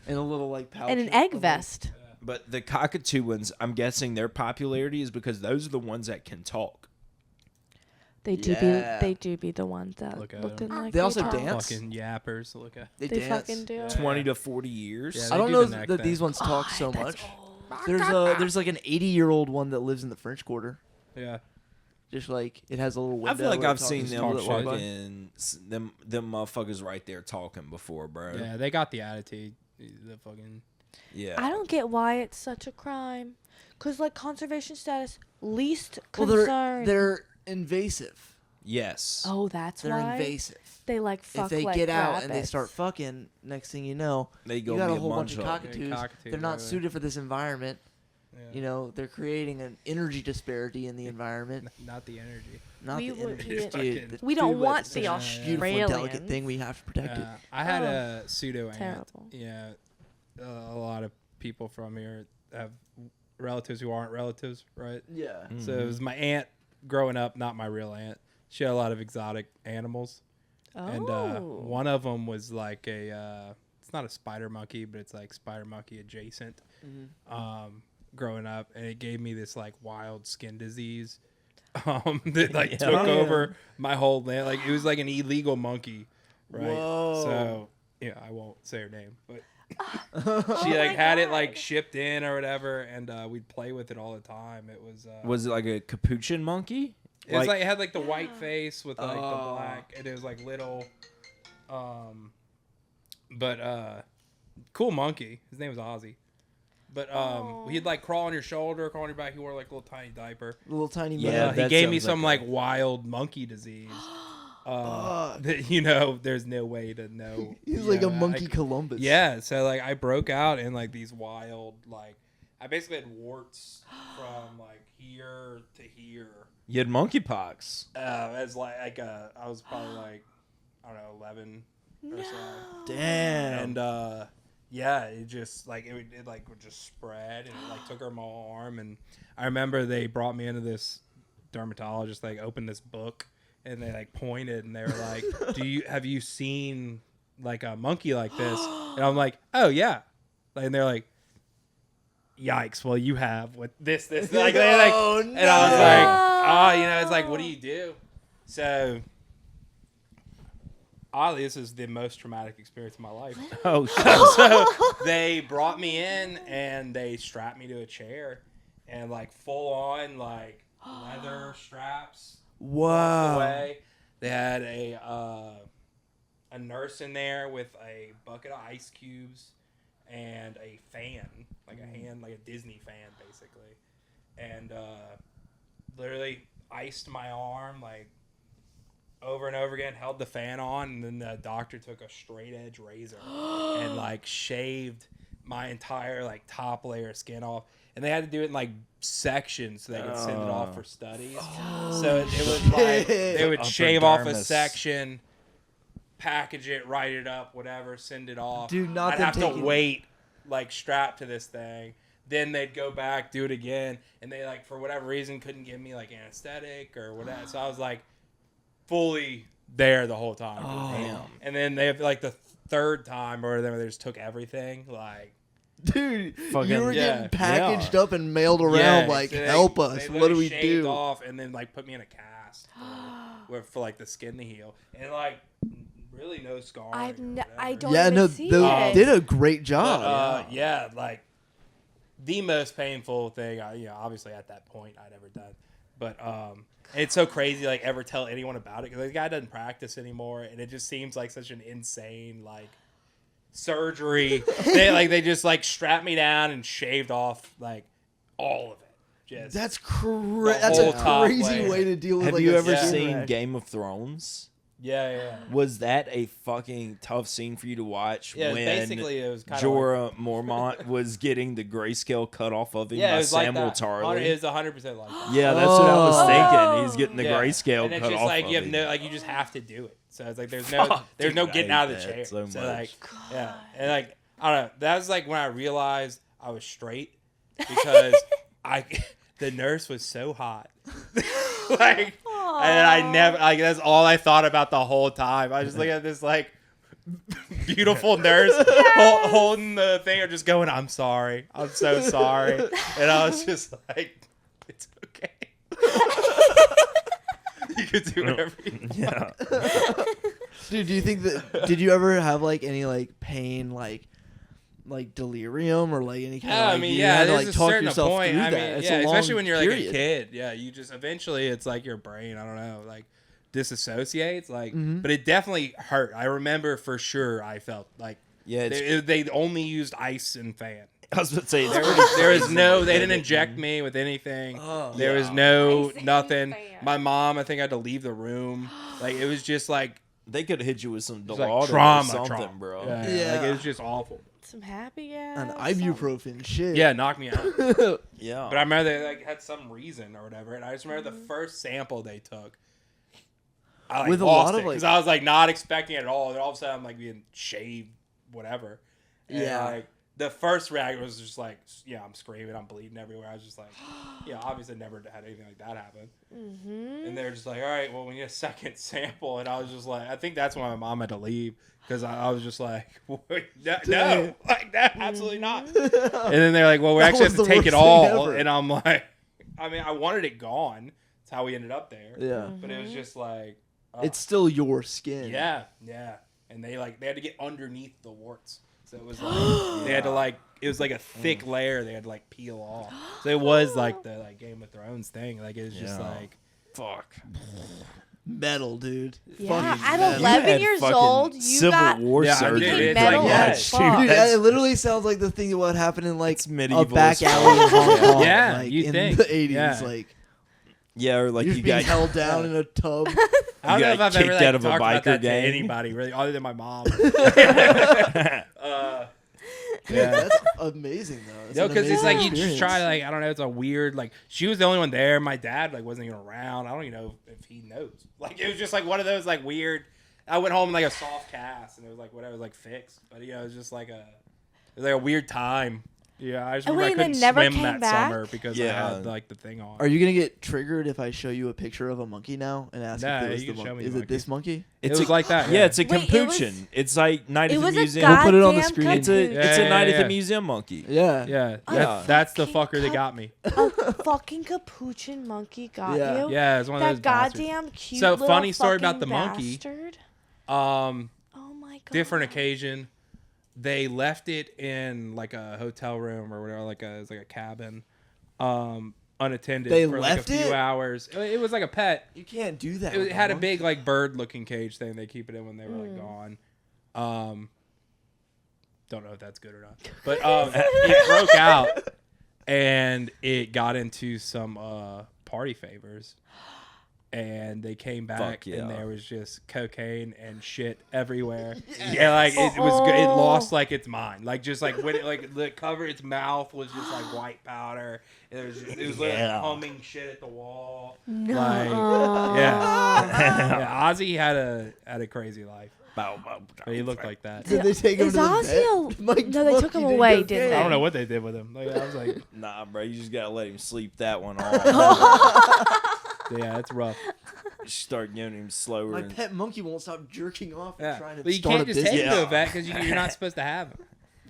In a little like pouch. And an or egg something. vest. But the cockatoo ones, I'm guessing their popularity is because those are the ones that can talk. They do Yeah. be the ones that Look at looking them. like They also talk. dance. Fucking yappers. Look at. They They dance. fucking do. Yeah. 20 to 40 years. Yeah, I they don't do know the neck that thing. these ones talk so that's much. old. There's like an 80-year-old one that lives in the French Quarter. Yeah. Just like it has a little window. I feel like where it I've talks seen to them people that walk by. fucking them motherfuckers right there talking before, bro. Yeah, they got the attitude. The fucking. Yeah. I don't get why it's such a crime. Cause like conservation status, least Well, concern. they're invasive. Yes. Oh, that's They're why invasive. they like fuck If they like get out and they rabbits. start fucking, next thing you know, They go you got be a whole bunch of munch on. cockatoos. Cockatoos, They're not right. suited for this environment. Yeah. You know, they're creating an energy disparity in the environment. Not the energy. Not We the would- energy. we- Dude, fucking- We don't dude, want it's the such a beautiful and delicate Australians. thing. We have to protect it. Yeah. I had Oh. a pseudo aunt. Terrible. Yeah. A lot of people from here have relatives who aren't relatives, right? Yeah. So it was my aunt growing up, not my real aunt. She had a lot of exotic animals. Oh. And one of them was like it's not a spider monkey, but it's like spider monkey adjacent. Growing up, and it gave me this like wild skin disease that like Yeah. took Yeah. over my whole land. Like it was like an illegal monkey, right? Whoa. So yeah, I won't say her name, but Oh she my like had it God. like shipped in or whatever, and we'd play with it all the time. It Was it like a capuchin monkey? it was like it had like the white face with like Oh. the black, and it was like little, but cool monkey. His name was Ozzy. But he'd like crawl on your shoulder, crawl on your back. He wore like a little tiny diaper. Little tiny Yeah, man. He that gave me sounds some like like wild monkey disease. Fuck. That, you know, there's no way to know. He's you like know, a monkey Columbus. Yeah, so like I broke out in like these wild like I basically had warts from like here to here. You had monkeypox. As like I was probably like I don't know 11 or so. Damn. And yeah, it just like it like would just spread and it like took her my arm. And I remember they brought me into this dermatologist, like opened this book and they like pointed and they were like, have you seen like a monkey like this? And I'm like, oh yeah. And they're like, yikes, well you have with this like they like Oh, and I was like, No. you know, it's like what do you do? So oddly, this is the most traumatic experience of my life. Oh shit. So they brought me in and they strapped me to a chair and like full on like leather straps. Wow. Away. They had a nurse in there with a bucket of ice cubes and a fan, like a hand, like a Disney fan, basically, and literally iced my arm like over and over again, held the fan on, and then the doctor took a straight edge razor and like shaved my entire like top layer of skin off, and they had to do it in like sections so they could send it off for studies. So it was like they would Upper shave off a dermis. section, package it, write it up, whatever, send it off. Dude, not I'd them have to taking- wait like strapped to this thing. Then they'd go back, do it again, and they like for whatever reason couldn't give me like anesthetic or whatever. So I was like fully there the whole time. Damn. And then they have like the third time or whatever, they just took everything. Like Dude, Fucking- you were yeah. getting packaged up and mailed around yeah, like, so they- help they us. What do literally we shaved do? off and then like put me in a cast for like the skin to heal. And like really no scarring. I've or I whatever. don't Yeah, even no, see they it. did a great But, job. yeah, like the most painful thing, obviously at that point I'd ever done. But it's so crazy, like ever tell anyone about it because the guy doesn't practice anymore, and it just seems like such an insane like surgery. they just like strapped me down and shaved off like all of it. Just That's That's whole a top crazy layer. way to deal with Have like you a ever skin seen rash. Game of Thrones? yeah. Was that a fucking tough scene for you to watch Yeah, when basically it was kind of Jorah Mormont was getting the grayscale cut off of him yeah, it by was like Samuel that. Tarly? It was 100% like that. Yeah, that's what I was Oh. thinking. He's getting the Yeah. grayscale and it's cut just off like of you have him. no like you just have to do it. So it's like there's Fuck, no dude, getting I out of the hate chair. that so So much. like yeah, and like I don't know. That was like when I realized I was straight because the nurse was so hot. Like, and I never, like, that's all I thought about the whole time. I was just looking at this, like, beautiful nurse holding the thing or just going, I'm sorry. I'm so sorry. And I was just like, it's okay. You could do whatever you want. Yeah. Dude, do you think that? Did you ever have like any like pain, like delirium or like any kind of? Yeah, Like, I mean, you yeah, had to, there's like, a talk certain yourself point. through I that. mean, It's yeah, a long especially when you're like period. a kid. Yeah, you just eventually it's like your brain. I don't know, like disassociates. Like, but it definitely hurt. I remember for sure. I felt like they only used ice and fan. I was about to say There was no. They didn't inject me with anything. There was no Ice and nothing. fan. My mom, I think, had to leave the room. Like it was just like they could have hit you with some it was like Dilaudid trauma, or something, trauma. bro. Yeah, Yeah. like it was just awful. Some happy ass. An ibuprofen shit. Yeah, knocked me out. Yeah. But I remember they like had some reason or whatever, and I just remember the first sample they took. I like With a lost lot of, it like- because I was like not expecting it at all. And all of a sudden I'm like being shaved, whatever. And, Yeah. like the first reaction was just like, yeah, I'm screaming, I'm bleeding everywhere. I was just like, yeah, obviously never had anything like that happen. Mm-hmm. And they were just like, all right, well, we need a second sample. And I was just like, I think that's when my mom had to leave because I was just like, wait, no, like that, absolutely not. And then they're like, well, we That actually was have to the take worst it thing all. ever. And I'm like, I mean, I wanted it gone. That's how we ended up there. Yeah. But it was just like, It's still your skin. yeah. And they had to get underneath the warts. So it was like, they had to like, it was like a thick layer they had to like peel off. So it was like the like Game of Thrones thing. Like it was just Yeah. like, Fuck. Metal, dude. Yeah, Fucking at metal. 11 years fucking old, you Civil got War Yeah, I surgery. did. It's metal like, as yeah, fuck. Dude, that's- it literally sounds like the thing that would happen in like It's medieval a back as fuck. alley in Hong Kong. Yeah, like, you'd in think. the 80s. Yeah. Like, Yeah, or like you're you just being got held down in a tub. I don't know got if I've ever kicked like, out of a talked about biker that gang. to anybody really, other than my mom. Dude, that's amazing though. It's No, an because it's amazing like you just experience. try to like I don't know. It's a weird like she was the only one there. My dad like wasn't even around. I don't even know if he knows. Like it was just like one of those like weird. I went home in like a soft cast and it was like whatever, it was like fixed. But you know, it was just like a weird time. Yeah, I just And remember I wait, they couldn't never swim came that back? summer because Yeah. I had like the thing on. Are you gonna get triggered if I show you a picture of a monkey now and ask Nah, if it was you the can show monkey? me Is the it this monkey? It It's was a, like that. yeah, it's a Wait, it capuchin. was- It's like night It at the was a museum. We'll put it on the goddamn screen. It's a Yeah, it's a yeah, night at yeah. the museum monkey. Yeah. Yeah, Yeah. that's the Fucking fucker that got me. A fucking capuchin monkey got Yeah. you. Yeah, it's one of those That bastards. goddamn cute So, little funny story about fucking the monkey. bastard. Oh my god. Different occasion. They left it in like a hotel room or whatever, it was like a cabin, unattended They for left like a few it? hours. It was like a pet. You can't do that. It with had a monkey. big like bird-looking cage thing. They keep it in when they were like gone. Don't know if that's good or not, but it broke out and it got into some party favors. And they came back, Fuck yeah. and there was just cocaine and shit everywhere. Yeah, like it was. It lost like its mind. Like just like when it like the cover, its mouth was just like white powder. And it was literally Yeah. humming shit at the wall. No. Like yeah. Ozzy had a crazy life. Bow, bow, But he looked like that. Did they take him Is to the Ozzy vet? a- Like, No, they took monkey him did away, cocaine. didn't I they? don't know what they did with him. Like, I was like, Nah, bro, you just gotta let him sleep that one off. yeah, it's rough. Start giving him slower. My and, pet monkey won't stop jerking off and Yeah, trying to but you start can't a just take business. him to Yeah. a vet because you're not supposed to have him.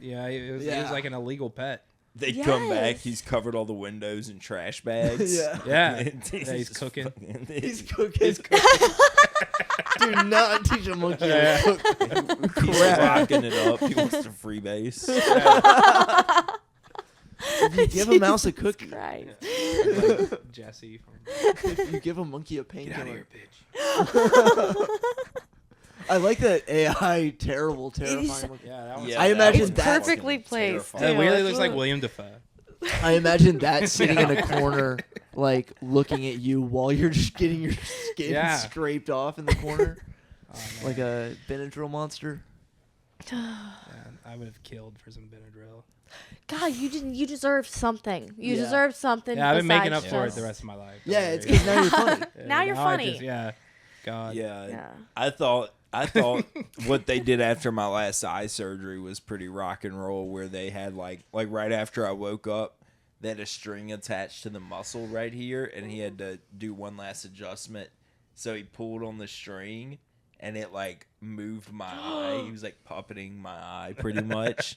Yeah, it was Yeah. like an illegal pet. they come back, Yes. he's covered all the windows in trash bags. Yeah. Yeah, And yeah, he's just cooking. fucking- He's cooking. Do not teach a monkey Yeah. how to cook. He's rocking it up. He wants to freebase. If you give a mouse a cookie, Christ. Like Jesse from if you give a monkey a Get out of here, painkiller. bitch. I like that AI terrible, terrifying monkey. Yeah, that was. Yeah, I that imagine was that- fucking Perfectly placed, terrifying. It weirdly Dude, looks like look. William Dafoe. I imagine that sitting in a corner, like looking at you while you're just getting your skin Yeah. scraped off in the corner, Oh, man. like a Benadryl monster. Yeah, I would have killed for some Benadryl. God, you deserve something. You Yeah. deserve something. Yeah, I've been making up besides for it just- the rest of my life. Yeah, Don't it's worry. because now you're funny. Yeah, Now you're I funny. yeah, God. Yeah. Yeah. I thought I thought what they did after my last eye surgery was pretty rock and roll, where they had like right after I woke up, they had a string attached to the muscle right here, and he had to do one last adjustment. So he pulled on the string, and it like moved my eye. He was like puppeting my eye pretty much.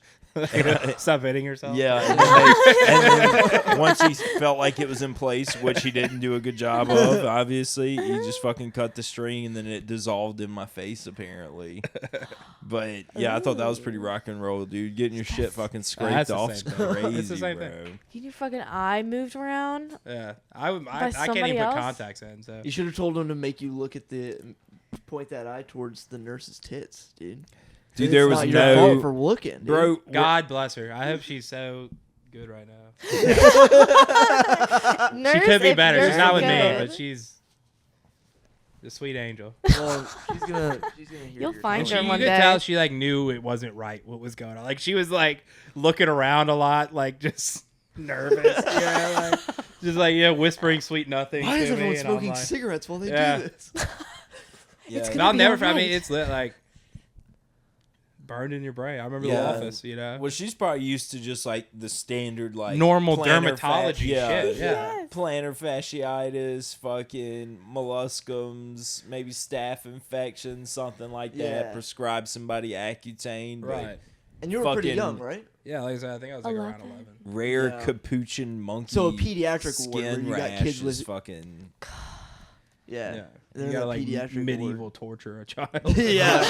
Stop hitting yourself. Yeah, and then once he felt like it was in place, which he didn't do a good job of, obviously, he just fucking cut the string, and then it dissolved in my face, apparently. But yeah, I thought that was pretty rock and roll, dude. Getting your shit fucking scraped off is crazy, It's the same bro. thing. Your fucking eye moved around. Yeah, I can't somebody even else? put contacts in. So You should have told him to make you look at point that eye towards the nurse's tits, dude. Dude, It's there was not your fault no for looking, dude. bro. God bless her. I hope she's so good right now. Nurse, She could be if better. you're She's not with me, good. but she's the sweet angel. Well, she's gonna hear You'll your find And call. her you one could day. tell she like knew it wasn't right what was going on. Like she was like looking around a lot, like just nervous, like just like whispering sweet nothing. Why to is me, everyone and I'm smoking like, cigarettes while they Yeah. do this? Yeah. It's And gonna I'll be never. I alright. mean, it's lit, like burned in your brain. I remember Yeah. The Office. You know, Well, she's probably used to just like the standard like normal plantar dermatology shit. Yeah. Yes. plantar fasciitis, fucking molluscums, maybe staph infection, something like that. Yeah. Prescribe somebody Accutane, but Right. And you were pretty Fucking- young, right? Yeah, like I said, I think I was like around 11. 11. Rare Yeah. capuchin monkey. So a pediatric ward where skin you got rash kids is with fucking. yeah. Yeah. There's You gotta a like pediatric medieval ward. torture a child. Yeah.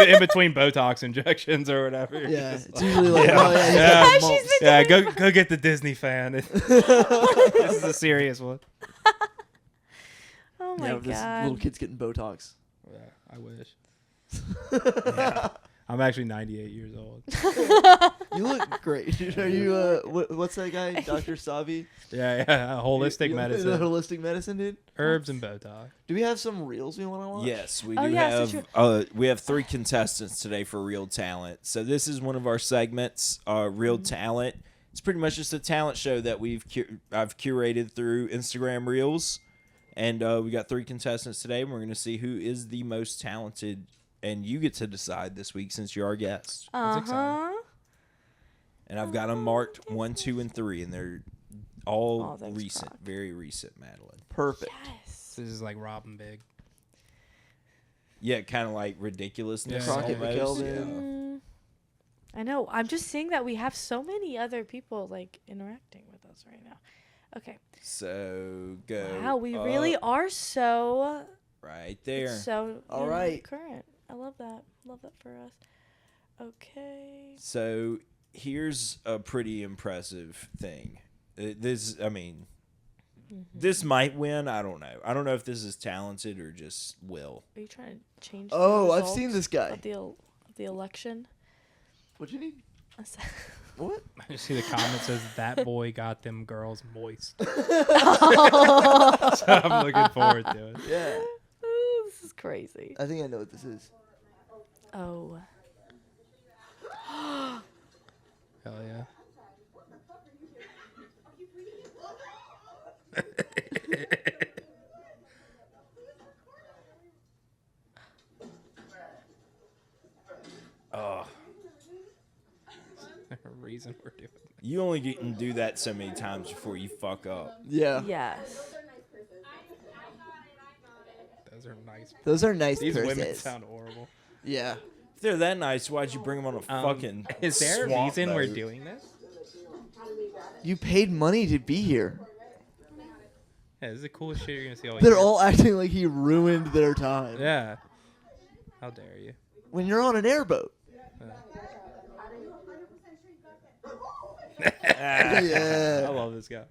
in between Botox injections or whatever. You're Yeah, just it's like- usually like, Yeah. oh yeah, he's Yeah. got She's mumps. been- Yeah, go get the Disney fan. This is a serious one. Oh my Yeah, this god. little kid's getting Botox. Yeah, I wish. I'm actually 98 years old. You look great. Dude. Are you what's that guy? Dr. Savi? Yeah, holistic You- medicine, The holistic medicine, dude. herbs and Botox. Do we have some reels we want to watch? Yes, we Oh, do yeah, so have. We have 3 contestants today for Real Talent. So this is one of our segments, Real Talent. It's pretty much just a talent show that I've curated through Instagram Reels, and we got 3 contestants today. And we're gonna see who is the most talented, and you get to decide this week since you're our guest. That's exciting. And I've got them marked 1, 2, and 3, and they're all Oh, thanks, recent, Croc. very recent, Madeline. Perfect. Yes. This is like Robin Big. Yeah, kind of like ridiculousness. Yeah. Crockett, almost. McElveen. Yeah. I know. I'm just seeing that we have so many other people like interacting with us right now. Okay. So go. Wow, we up, really are so right there. so All you know, right. current. I love that. Love that for us. Okay. So here's a pretty impressive thing. This Mm-hmm. might win. I don't know. I don't know if this is talented or just will. Are you trying to change? Oh, the I've seen results this guy. of the election. What you need? So What? I just see the comment says that boy got them girls moist. So I'm looking forward to it. Yeah. Ooh, this is crazy. I think I know what this is. Oh. Hell yeah. Oh, A reason we're doing it. you only can do that so many times before you fuck up. Yeah. Yes. Those are nice. Those are nice These women purses. sound horrible. Yeah. If they're that nice, why'd you bring them on a fucking? Is there a swamp reason we're boat? doing this? You paid money to be here. Yeah, this is the coolest shit you're gonna see all They're year. all acting like he ruined their time. Yeah. How dare you? When you're on an airboat. I Yeah. love this guy.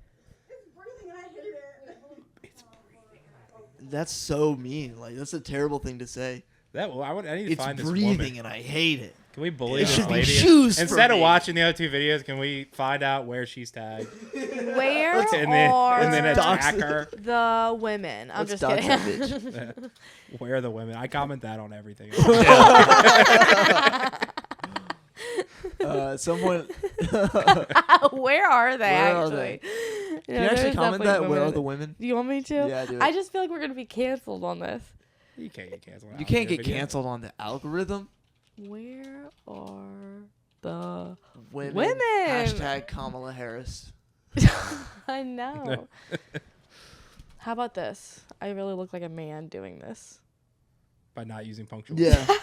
That's so mean. Like, that's a terrible thing to say. I need to It's find this breathing woman. and I hate it. Can we bully It this should be lady? shoes for Instead of me. watching the other 2 videos, can we find out where she's tagged Where and are then attack dox- her? the women? I'm Let's just dox that kidding. Where are the women? I comment that on everything. At some point, Where are they Where are actually? they? You can you actually comment that? Where are the women? Do you want me to? Yeah, do it. I just feel like we're gonna be canceled on this. You can't get canceled. You can't get canceled on the algorithm. Where are the Women. Hashtag Kamala Harris. I know. How about this? I really look like a man doing this. By not using punctuation. Yeah.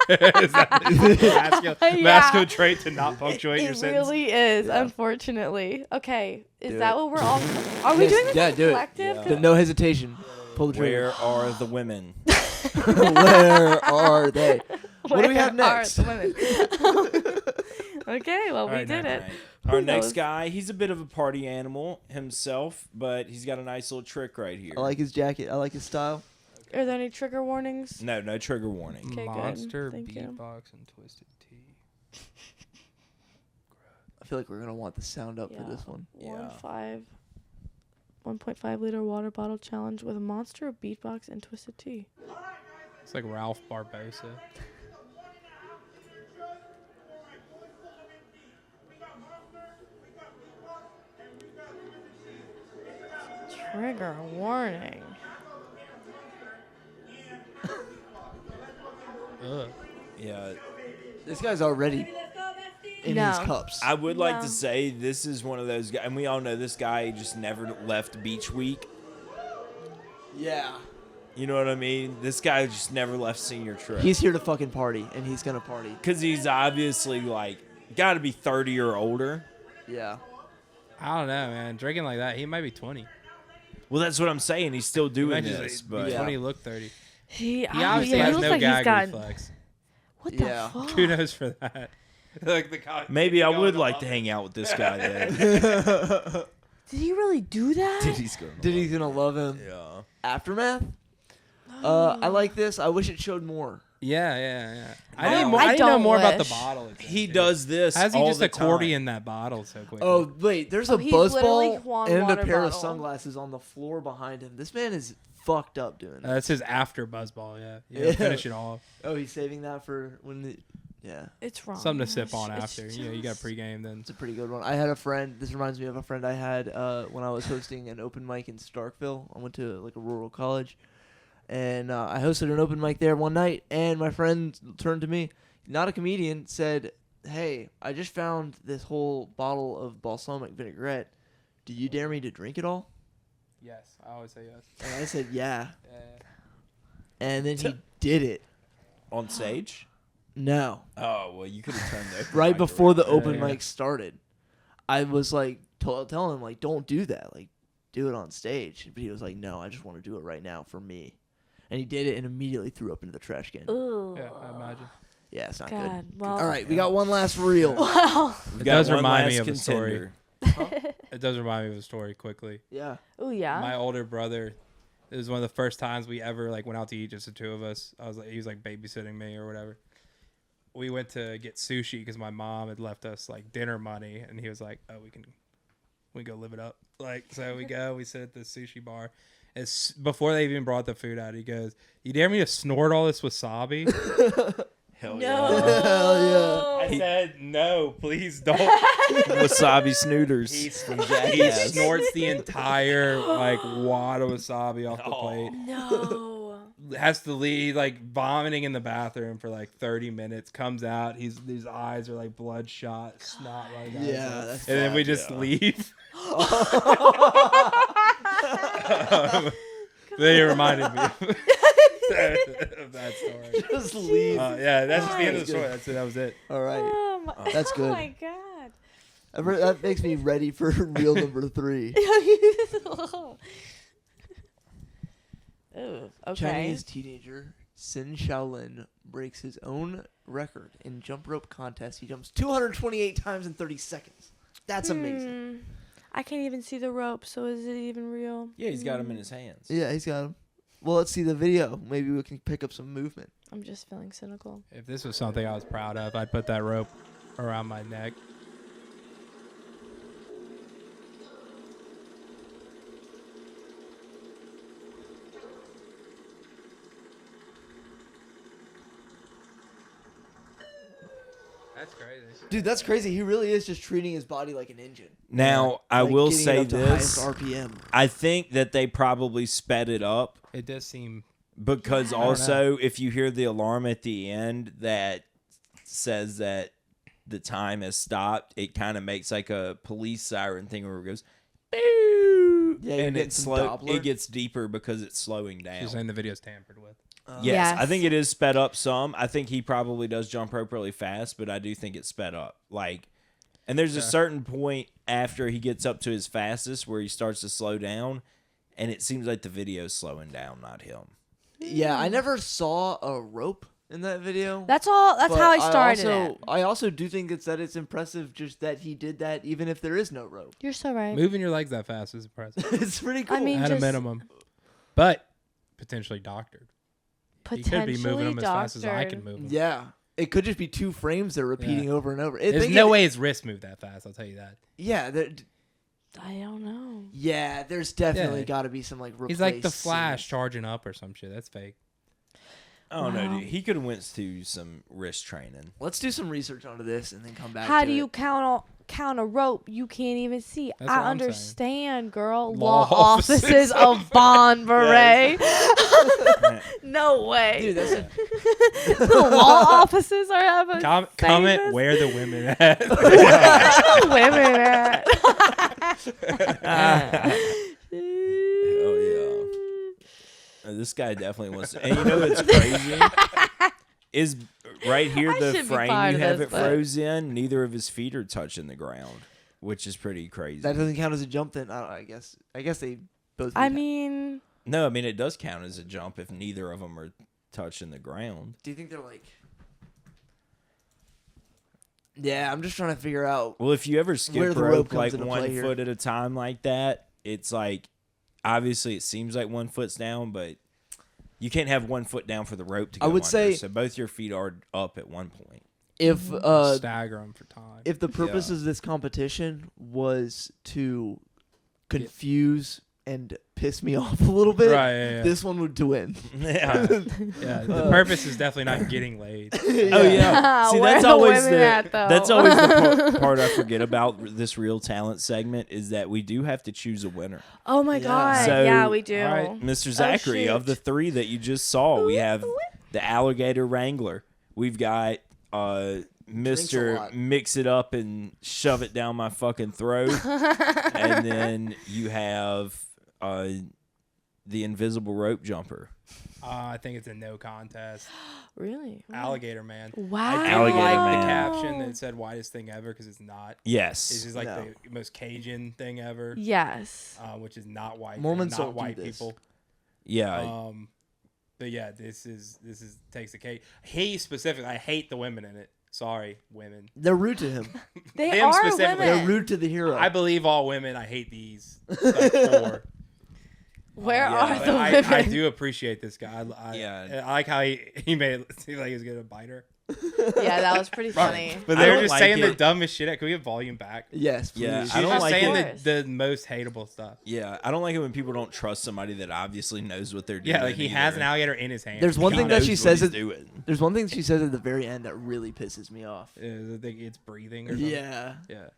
Is that masculine trait to not punctuate your It sentence? really is, Yeah. unfortunately. Okay, is Do that it. what we're all? Are we Yes, doing this yeah, as a do it. collective? Yeah. 'Cause- No hesitation. Pull the trigger. Where are the women? Where are they? What do we have Where are next? the women? Okay, well, we Alright, did it. Right. Our next knows? guy, he's a bit of a party animal himself, but he's got a nice little trick right here. I like his jacket. I like his style. Are there any trigger warnings? No trigger warning. Okay, good. Monster Thank you. beatbox and twisted tea. I feel like we're gonna want the sound up for this one. Yeah. 1.5 liter water bottle challenge with a monster beatbox and twisted tea. It's like Ralph Barbosa. Trigger warning. Ugh. Yeah. This guy's already in his No. cups. I would like No. to say this is one of those guys, and we all know this guy just never left Beach Week. Yeah. You know what I mean? This guy just never left senior trip. He's here to fucking party, and he's gonna party. Because he's obviously, like, got to be 30 or older. Yeah. I don't know, man. Drinking like that, he might be 20. Well, that's what I'm saying. He's still He doing might just this. be But 20, look 30. He He obviously yeah, he has looks no like he's gag got. reflex. What Yeah. the fuck? Kudos for that. Like the guy, maybe I would like to hang out with this guy then. Did he really do that? Did he's gonna love him? Yeah. Aftermath. I like this. I wish it showed more. Yeah. I No. need more. I I need to know don't more about the wish. bottle. it's in, He too. does this How's he all just the accordion that bottle so quickly? Oh wait, there's Oh, a he's buzz literally ball Juan and a water pair of bottle. sunglasses on the floor behind him. This man is fucked up doing that. That's his after buzzball. Yeah. Yeah. Finish it off. Oh, he's saving that for when the. Yeah, It's wrong. Something to sip on It's after. You got just- pregame then. it's a pretty good one. I had a friend. This reminds me of a friend I had when I was hosting an open mic in Starkville. I went to like a rural college, and I hosted an open mic there one night. And my friend turned to me, not a comedian, said, "Hey, I just found this whole bottle of balsamic vinaigrette. Do you dare me to drink it all?" Yes, I always say yes. And I said, "Yeah." Yeah. And then he did it. on stage. No. Oh well, you could have turned that Right before the Yeah, open yeah. mic started, I was like telling him like, don't do that, like do it on stage. But he was like, no, I just want to do it right now for me. And he did it and immediately threw up into the trash can. Ooh. Yeah, I imagine. Yeah, it's not God. good. Well. All right, we got one last reel. Wow. It does remind me of a story. It does remind me of a story quickly. Yeah. Ooh yeah. My older brother, it was one of the first times we ever like went out to eat, just the two of us. He was like babysitting me or whatever. We went to get sushi because my mom had left us like dinner money, and he was like, "Oh, we go live it up." Like, so we go, we sit at the sushi bar. Before they even brought the food out, he goes, "You dare me to snort all this wasabi?" Hell No. Hell I said, "No, please don't." Wasabi snooters. He from Jackass. snorts the entire like wad of wasabi off the plate. No. Has to leave like vomiting in the bathroom for like 30 minutes. Comes out, his eyes are like bloodshot, snot right out. Yeah, that's and then we fucked, just yeah. leave. They reminded me of that story. Just leave. Yeah, that's just the end of the Nice. story. That was it. All right. That's Oh good. my god. That makes me ready for reel number 3. Ooh, okay. Chinese teenager Sin Shaolin breaks his own record in jump rope contest. He jumps 228 times in 30 seconds. That's amazing. I can't even see the rope, so is it even real? Yeah, he's got him in his hands. Yeah, he's got him. Well, let's see the video. Maybe we can pick up some movement. I'm just feeling cynical. If this was something I was proud of, I'd put that rope around my neck. That's crazy. Dude, that's crazy. He really is just treating his body like an engine. Now, I Like, will getting it say up to this. highest RPM. I think that they probably sped it up. It does seem Because Yeah. also, if you hear the alarm at the end that says that the time has stopped, it kind of makes like a police siren thing where it goes, boo, Yeah, you're and getting it's some slow. Doppler. It gets deeper because it's slowing down. She's saying the video's tampered with. Yes, I Yes. think it is sped up some. I think he probably does jump rope really fast, but I do think it's sped up. Like, and there's a certain point after he gets up to his fastest where he starts to slow down, and it seems like the video's slowing down, not him. Yeah, I never saw a rope in that video. That's all. That's but how I started it. I also do think it's impressive just that he did that even if there is no rope. You're so right. Moving your legs that fast is impressive. It's pretty cool. I mean, At a just minimum. But potentially doctored. He could potentially be moving them as fast as I doctored. can move them. yeah, it could just be two frames they're repeating over and over. There's no way his wrist moved that fast, I'll tell you that. Yeah, I don't know. yeah. There's definitely Yeah. got to be some like. He's like the replaced Flash scenes. charging up or some shit. That's fake. I don't know, Wow. dude. He could have went through some wrist training. Let's do some research onto this and then come back. How to do you it. count a rope you can't even see? That's what I I'm saying. understand, girl. Law Law offices of Bon Beret. No way. Dude, that's a, The law offices are having Comment where the women at. women at. Oh, yeah. This guy definitely wants to. And you know what's crazy? Is right here I the should be frame part you of have this, it but- froze in. Neither of his feet are touching the ground, which is pretty crazy. that doesn't count as a jump. Then I guess they both. I need- mean, No, I mean it does count as a jump if neither of them are touching the ground. do you think they're like? Yeah, I'm just trying to figure out. Well, if you ever skip Where the rope, rope comes like into 1 play here. foot at a time like that, it's like obviously it seems like 1 foot's down, but you can't have 1 foot down for the rope to go I would under, say- so both your feet are up at one point. If Stagger them for time. if the purpose of this competition was to confuse and piss me off a little bit, Right, yeah. this one would win. Yeah. Yeah, the purpose is definitely not getting laid. Oh yeah. See, Where that's are the always women the at, though? that's always the part I forget about this real talent segment is that we do have to choose a winner. oh my Yeah. god, So, yeah, we do. all right, Mr. Zachary, of the three that you just saw, we have the alligator wrangler. We've got a Mr. lot. Mix it up and shove it down my fucking throat. And then you have the invisible rope jumper. I think it's a no contest. Really? Alligator man. Wow. I do Alligator like man. the caption that said "whitest thing ever" because it's not. It's Yes. just like No. the most Cajun thing ever, Yes. which is not white. Mormons not don't do white this. people. Yeah. But yeah, this is takes the cake. He specifically, I hate the women in it. Sorry, women. They're rude to him. They Them are specifically. They're women. rude to the hero. I believe all women. I hate these. Like, four. Where Yeah, are but the I women? do appreciate this guy. Yeah. I like how he made it seem like he was gonna bite her. Yeah, that was pretty funny. But I they were don't just like saying the it. dumbest shit. Can we get volume back? Yes, please. Yeah, She's I don't just like saying it. the most hateable stuff. Yeah, I don't like it when people don't trust somebody that obviously knows what they're doing. Yeah, like he has an either. alligator in his hand. There's one He thing that knows she what says he's at- doing. There's one thing she says at the very end that really pisses me off. I think it's breathing. Or something. Yeah. Yeah.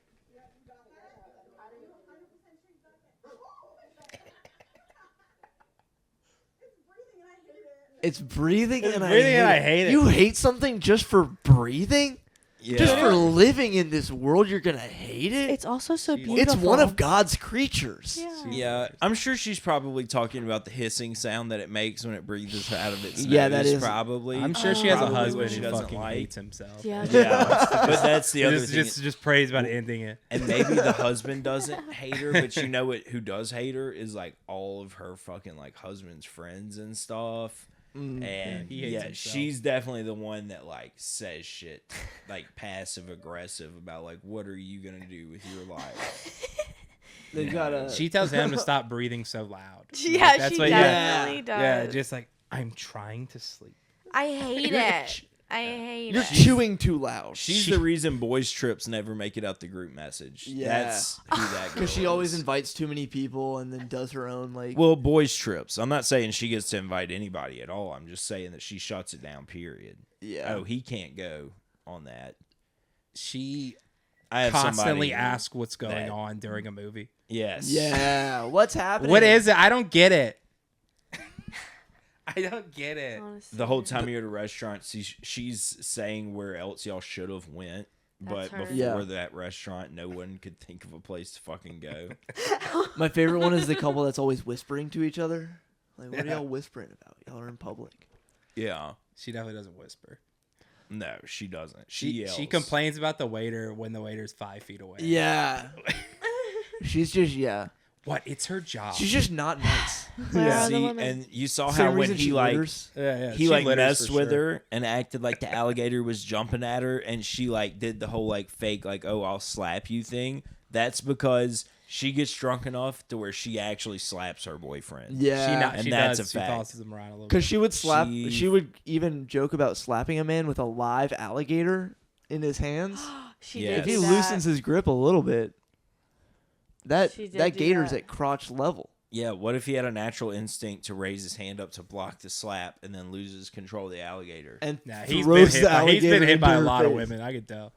It's breathing It's and breathing and I I hate it. You hate something just for breathing? Yeah. Just for living in this world, you're gonna hate it? It's also so It's beautiful. It's one of God's creatures. Yeah. Yeah, I'm sure she's probably talking about the hissing sound that it makes when it breathes out of its Yeah, nose, that is- probably. I'm sure she has a Probably husband what she who doesn't fucking like. hates himself. Yeah. Yeah, but that's the other thing. Just praise about ending it. And maybe the husband doesn't hate her, but you know what? Who does hate her is like all of her fucking like husband's friends and stuff. And He hates yeah, himself. she's definitely the one that like says shit like passive aggressive about like what are you gonna do with your life? They've got a. She tells him to stop breathing so loud. Yeah, Like, that's she what- definitely does. Yeah, just like I'm trying to sleep. I hate it. I hate You're it. chewing too loud. She's the reason boys trips never make it out the group message. Yeah. That's who that girl Because she always is. invites too many people and then does her own like. Well, boys trips. I'm not saying she gets to invite anybody at all. I'm just saying that she shuts it down. Period. yeah. Oh, he can't go on that. She I have constantly somebody asks what's going that- on during a movie. Yes. Yeah. What's happening? What is it? I don't get it. I don't get it. Honestly. The whole time you're at a restaurant, she's saying where else y'all should have went. That's But her. before Yeah. that restaurant, no one could think of a place to fucking go. My favorite one is the couple that's always whispering to each other. Like, what are Yeah. y'all whispering about? Y'all are in public. Yeah. She definitely doesn't whisper. No, she doesn't. She yells. She complains about the waiter when the waiter's 5 feet away. Yeah. She's just What? It's her job. She's just not nice. Where are the See, women? and you saw Same how when reason he she like litters. yeah. he she like litters messed for with sure. her and acted like the alligator was jumping at her, and she like did the whole like fake like, oh, I'll slap you thing. That's because she gets drunk enough to where she actually slaps her boyfriend. Yeah. And She that's does. a She fact. tosses him around a little Because bit. she would slap. She- She would even joke about slapping a man with a live alligator in his hands. She Yeah. did If he do that. loosens his grip a little bit, She did that do gator's that. at crotch level. Yeah, what if he had a natural instinct to raise his hand up to block the slap and then loses control of the alligator? And Nah, he's throws been the hit by, he's been alligator hit by into a her lot of face. women. I could tell.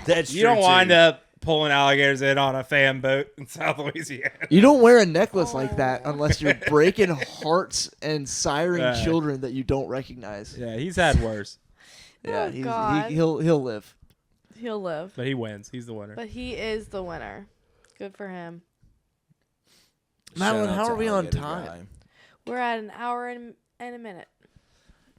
That's You don't wind up pulling alligators in on a fan boat in South Louisiana. You don't wear a necklace like that Oh. unless you're breaking hearts and siring Right. children that you don't recognize. Yeah, he's had worse, Yeah, Oh, God. he'll live. He'll live. but he wins. He's the winner. But he is the winner. Good for him. Madeline, Shout out how to are we on Alligator time? Guy. We're at an hour and a minute.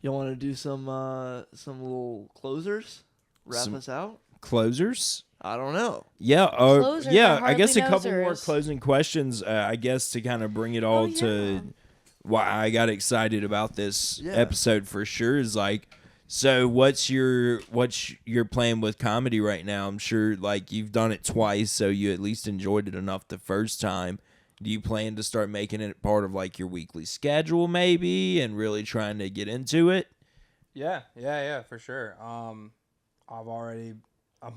You want to do some little closers? Wrap Some- us out? Closers? I don't know. Yeah, Closers yeah. are I guess a hardly couple more nosers. closing questions. I guess to kind of bring it all Oh, yeah. to why I got excited about this Yeah. episode for sure is like, so what's your plan with comedy right now? I'm sure like you've done it twice, so you at least enjoyed it enough the first time. Do you plan to start making it part of like your weekly schedule maybe and really trying to get into it? Yeah, for sure. I'm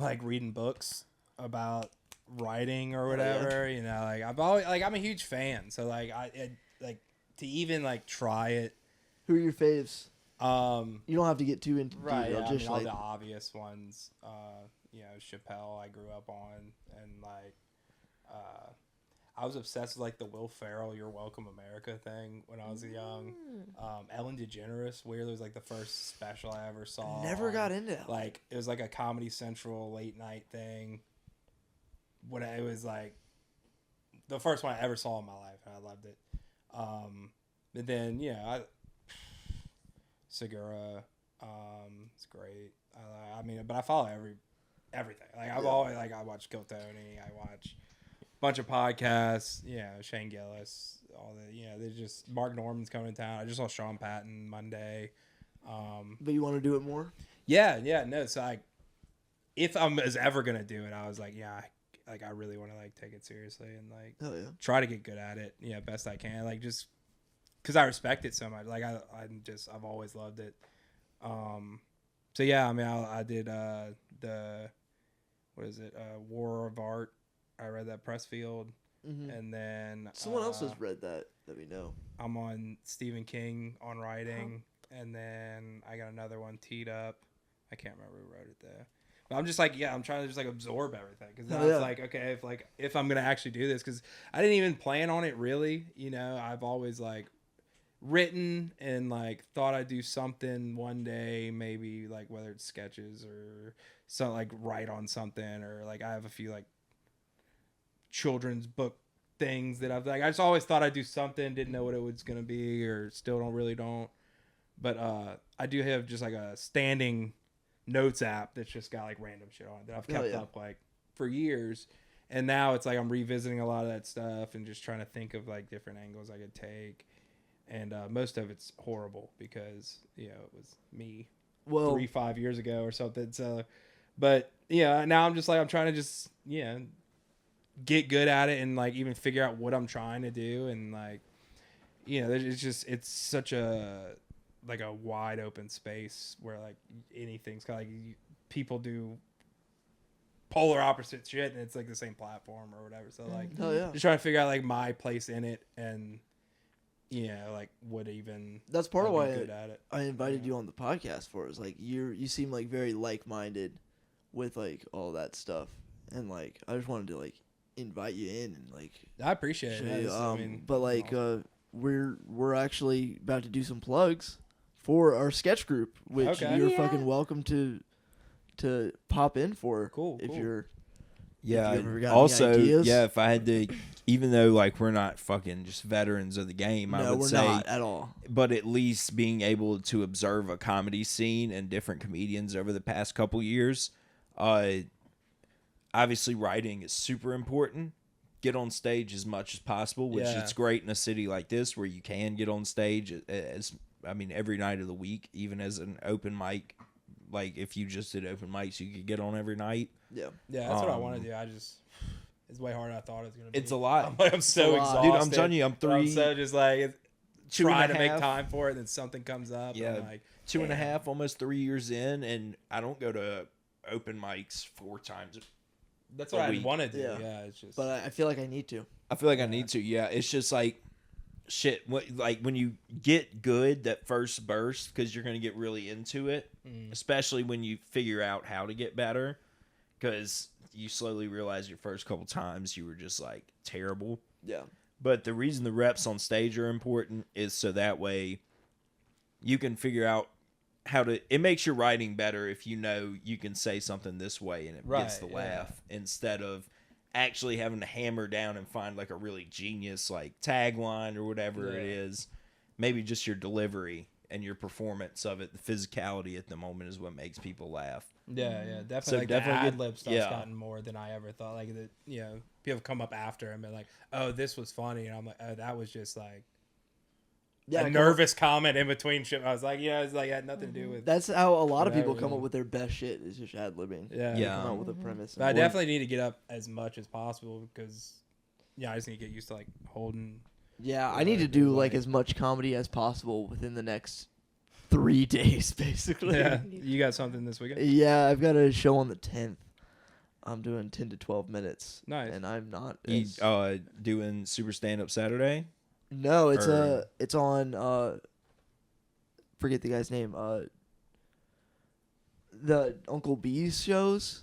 like reading books about writing or whatever. You know, like I'm a huge fan. So like like to even like try it. Who are your faves? Um, You don't have to get too into right. detail. Yeah, Just all like the obvious ones. You know, Chappelle I grew up on, and like, I was obsessed with like the Will Ferrell "You're Welcome America" thing when I was young. Ellen DeGeneres, weirdly, was like the first special I ever saw. never got into it. Like it was like a Comedy Central late night thing. When it was like the first one I ever saw in my life, and I loved it. But then Segura, it's great. I mean, but I follow everything. Like I've always like I watch Kill Tony, I watch a bunch of podcasts. Shane Gillis, all the they just Mark Norman's coming to town. I just saw Sean Patton Monday. But you want to do it more? No. So like, if I'm ever gonna do it, I was like, I really want to like take it seriously and like Hell yeah. try to get good at it. Best I can. Like just because I respect it so much. Like I've always loved it. So yeah, I mean, I did the what is it? War of Art. I read that Pressfield, and then Someone else has read that we know. I'm on Stephen King on writing, and then I got another one teed up. I can't remember who wrote it though. But I'm just like, I'm trying to just like absorb everything because now it's like, okay, if I'm gonna actually do this, because I didn't even plan on it really. I've always like written and like thought I'd do something one day, maybe like whether it's sketches or something, like write on something, or like I have a few like children's book things that I've like I just always thought I'd do something, didn't know what it was gonna be, or still don't. But I do have just like a standing notes app that's just got like random shit on it that I've kept up like for years. And now it's like I'm revisiting a lot of that stuff and just trying to think of like different angles I could take. And most of it's horrible because it was me 3-5 years ago or something. So, but now I'm just like I'm trying to just get good at it and like even figure out what I'm trying to do, and like it's such a like a wide open space where like anything's kind of like people do polar opposite shit and it's like the same platform or whatever. So like just trying to figure out like my place in it, and like what even That's part of why good at it. I invited you on the podcast for. Is like you seem like very like-minded with like all that stuff, and like I just wanted to like invite you in and like I appreciate show it. you, I mean, but like awesome. we're actually about to do some plugs for our sketch group, which Okay. you're Yeah. fucking welcome to pop in for. Cool, if cool. you're Yeah. If you ever got any Also, ideas? yeah, if I had to, even though like we're not fucking just veterans of the game, I no, would we're say, not at all. but at least being able to observe a comedy scene and different comedians over the past couple years, obviously writing is super important. Get on stage as much as possible, which Yeah. it's great in a city like this where you can get on stage every night of the week, even as an open mic. Like if you just did open mics, you could get on every night. Yeah. Yeah, that's what I want to do. It's way harder than I thought it was gonna be. It's a lot. I'm so lot. exhausted, Dude, I'm telling you, I'm I'm so just like trying to make half. time for it, and then something comes up. Yeah. I'm like, 2.5, almost 3 years in, and I don't go to open mics 4 times. that's a what I week. want to do. Yeah. Yeah, it's just. But I feel like I need to. I feel like I need to. Yeah, it's just like shit. Like when you get good that first burst, because you're gonna get really into it, especially when you figure out how to get better, because you slowly realize your first couple times you were just like terrible. Yeah. But the reason the reps on stage are important is so that way you can figure out how to. It makes your writing better if you know you can say something this way and it gets the Right, laugh instead of actually having to hammer down and find like a really genius like tagline or whatever it Yeah. is. Maybe just your delivery and your performance of it, the physicality at the moment is what makes people laugh. yeah, definitely. So Like definitely the good- ad lib stuff's yeah. gotten more than I ever thought. Like people come up after and be like, "Oh, this was funny," and I'm like, "Oh, that was just like Yeah. a nervous comment in between shit." I was like, "Yeah, it's like it had nothing to do with." That's how a lot of people Whatever, come up yeah. with their best shit is just ad libbing. Yeah, They Yeah. come out with a premise. But I and- definitely need to get up as much as possible because, I just need to get used to like holding. Yeah, I need to do like as much comedy as possible within the next 3 days, basically. Yeah, you got something this weekend? Yeah, I've got a show on the 10th. I'm doing 10 to 12 minutes. Nice. And I'm not. You as- doing Super Stand Up Saturday? no, it's or- it's on. Forget the guy's name. The Uncle B's shows.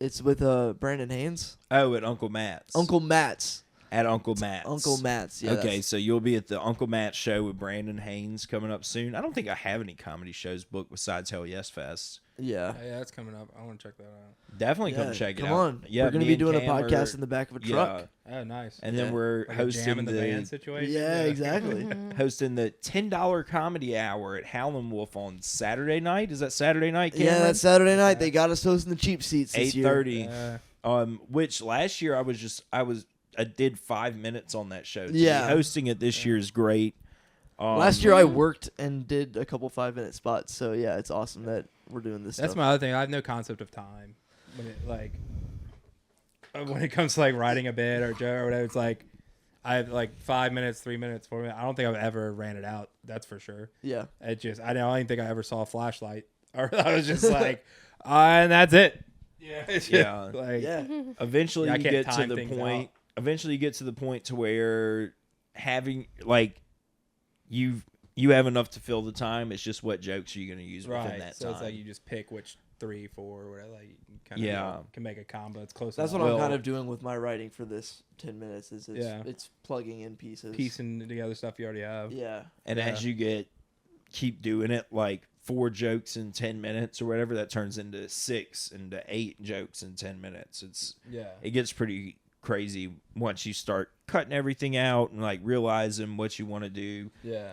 It's with Brandon Haynes. Oh, at Uncle Matt's. Uncle Matt's. At Uncle Matt's. Uncle Matt's. Yeah. Okay, that's- so you'll be at the Uncle Matt show with Brandon Haynes coming up soon. I don't think I have any comedy shows booked besides Hell Yes Fest. Yeah. Yeah, that's coming up. I want to check that out. Definitely come Yeah, check it out. come on. Yeah, We're gonna me be and doing a Cam podcast are- in the back of a yeah, truck. Oh, nice. and then Yeah. we're Like a jam in hosting the van situation. Yeah, exactly. hosting the $10 comedy hour at Howlin' Wolf on Saturday night. Is that Saturday night, Cameron? Yeah, that's Saturday night. They got us hosting the cheap seats this year. 8:30. Yeah. Which last year I did 5 minutes on that show. To be Yeah. hosting it this year is great. Last year I worked and did a couple 5-minute spots, so yeah, it's awesome that we're doing this That's stuff. my other thing. I have no concept of time when it comes to like writing a bit or a joke or whatever. It's like I have like 5 minutes, 3 minutes, 4 minutes. I don't think I've ever ran it out. That's for sure. Yeah. I don't even think I ever saw a flashlight. Or I was just like, and that's it. Yeah. It's just, Yeah. Like, Yeah. Eventually Yeah, I you can't get to time the things point. out. Eventually you get to the point to where having like you have enough to fill the time. It's just what jokes are you going to use within right. that So time. it's like you just pick which 3, 4, or whatever. Like, you kind of Yeah. can make a combo. It's close. That's what enough. I'm Well- kind of doing with my writing for this 10 minutes is it's plugging in pieces. piecing together stuff you already have. Yeah. and Yeah. as you keep doing it, like 4 jokes in 10 minutes or whatever, that turns into 6 into 8 jokes in 10 minutes. It gets pretty crazy once you start cutting everything out and like realizing what you want to do. Yeah.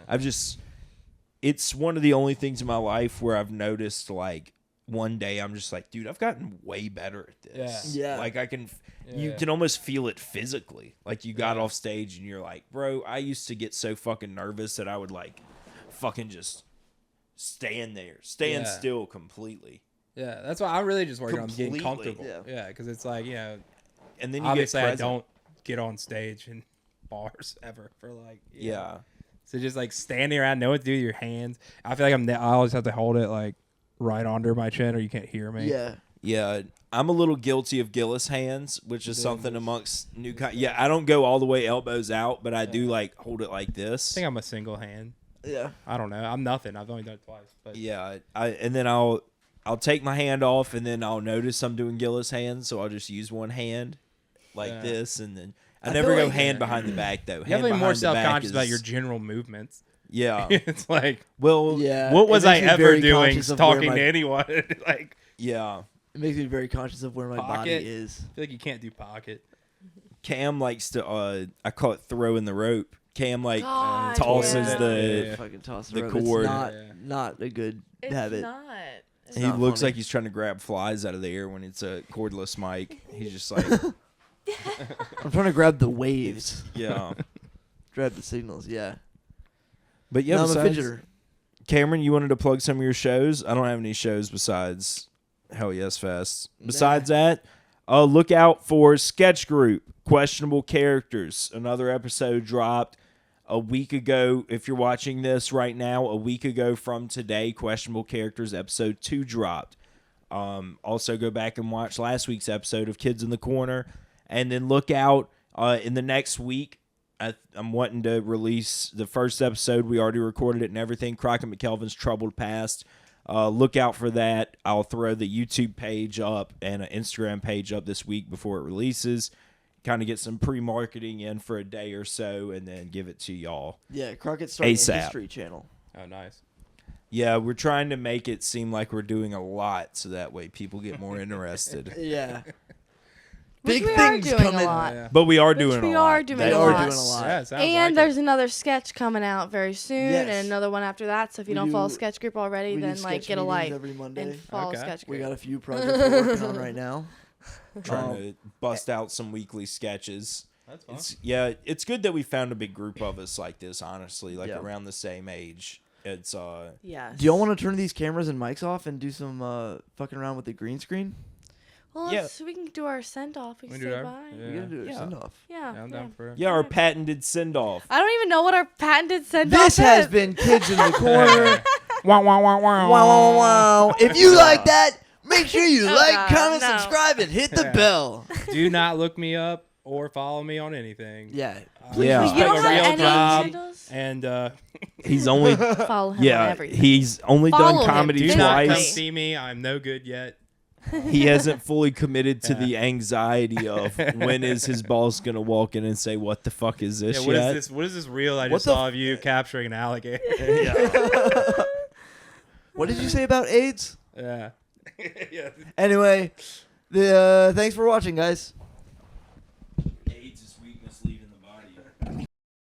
It's one of the only things in my life where I've noticed like one day I'm just like, dude, I've gotten way better at this. Yeah. Like you can almost feel it physically. Like you got Yeah. off stage and you're like, bro, I used to get so fucking nervous that I would like fucking just stand Yeah. still completely. Yeah, that's why I really just working on getting Completely. comfortable. Yeah, because it's like, And then you obviously get I present. don't get on stage in bars ever for like, Yeah. So just like standing around, know what to do with your hands. I feel like I always have to hold it like right under my chin or you can't hear me. Yeah. Yeah, I'm a little guilty of Gillis hands, which is Yeah, something this- amongst new Yeah, I don't go all the way elbows out, but I do like hold it like this. I think I'm a single hand. Yeah. I don't know. I'm nothing. I've only done it twice. But Yeah, and then I'll take my hand off, and then I'll notice I'm doing Gillis hands, so I'll just use one hand like Yeah. this, and then I I never feel go like- hand behind the back though. You're Hand definitely more behind the back self-conscious about is- your general movements. Yeah. It's like, Well, Yeah. what it was I makes me ever very doing conscious of where talking my- to anyone? Like, yeah. It makes me very conscious of where my body Pocket. is. I feel like you can't do pocket. Cam likes to. I call it throwing the rope. Cam like God, tosses yeah. the. Fucking toss the rope. cord. It's not, Yeah. not a good It's habit. not. It's He not looks funny. like he's trying to grab flies out of the air when it's a cordless mic. He's just like, I'm trying to grab the waves. yeah. Grab the signals, yeah. But yeah, No, I'm a besides, fidgeter. Cameron, you wanted to plug some of your shows. I don't have any shows besides Hell Yes Fest. Besides that, look out for Sketch Group, Questionable Characters. Another episode dropped a week ago. If you're watching this right now, a week ago from today, Questionable Characters episode 2 dropped. Also, go back and watch last week's episode of Kids in the Corner. And then look out in the next week. I'm wanting to release the first episode. We already recorded it and everything. Crockett McElveen's Troubled Past. Look out for that. I'll throw the YouTube page up and an Instagram page up this week before it releases. Kind of get some pre-marketing in for a day or so and then give it to y'all. Yeah, Crockett starting a ASAP. history channel. Oh, nice. Yeah, we're trying to make it seem like we're doing a lot so that way people get more interested. Yeah. Which Big we are things doing coming. a lot. Yeah. But we are Which doing we a lot. are doing They a are lot. doing a lot. Yeah, it sounds And like there's another sketch coming out very soon, Yes. and another one after that. So if you We don't follow do- Sketch Group already, We do then like sketch get a meetings life every Monday. and follow Okay. Sketch We Group. got a few projects we're working on right now. Trying to bust out some weekly sketches. That's fun. It's good that we found a big group of us like this, honestly, like Yeah. around the same age. It's Yes. Do y'all want to turn these cameras and mics off and do some fucking around with the green screen? Well, Yeah. so we can do our send off. We can We say do our- bye. yeah. We gotta do a Yeah. send off. Yeah. Yeah, I'm yeah. down for it. yeah, our patented send off. I don't even know what our patented send off This has is. been Kids in the Corner. Wow, wow, wow, wow. Wow, wow, wow. If you like that, make sure you Oh, like, God, comment, no. subscribe, and hit the Yeah. bell. Do not look me up or follow me on anything. Yeah. Yeah. I You don't have a have real any job, handles? and He's only Follow him on yeah, everything. he's only Follow done him. comedy do not come twice. see me. I'm no good yet. He hasn't fully committed to Yeah. the anxiety of when is his boss gonna walk in and say, "What the fuck is this?" Yeah, what yet? is this? What is this reel I What just the saw of you capturing an alligator? What did you say about AIDS? Yeah. Yeah. Anyway, thanks for watching, guys.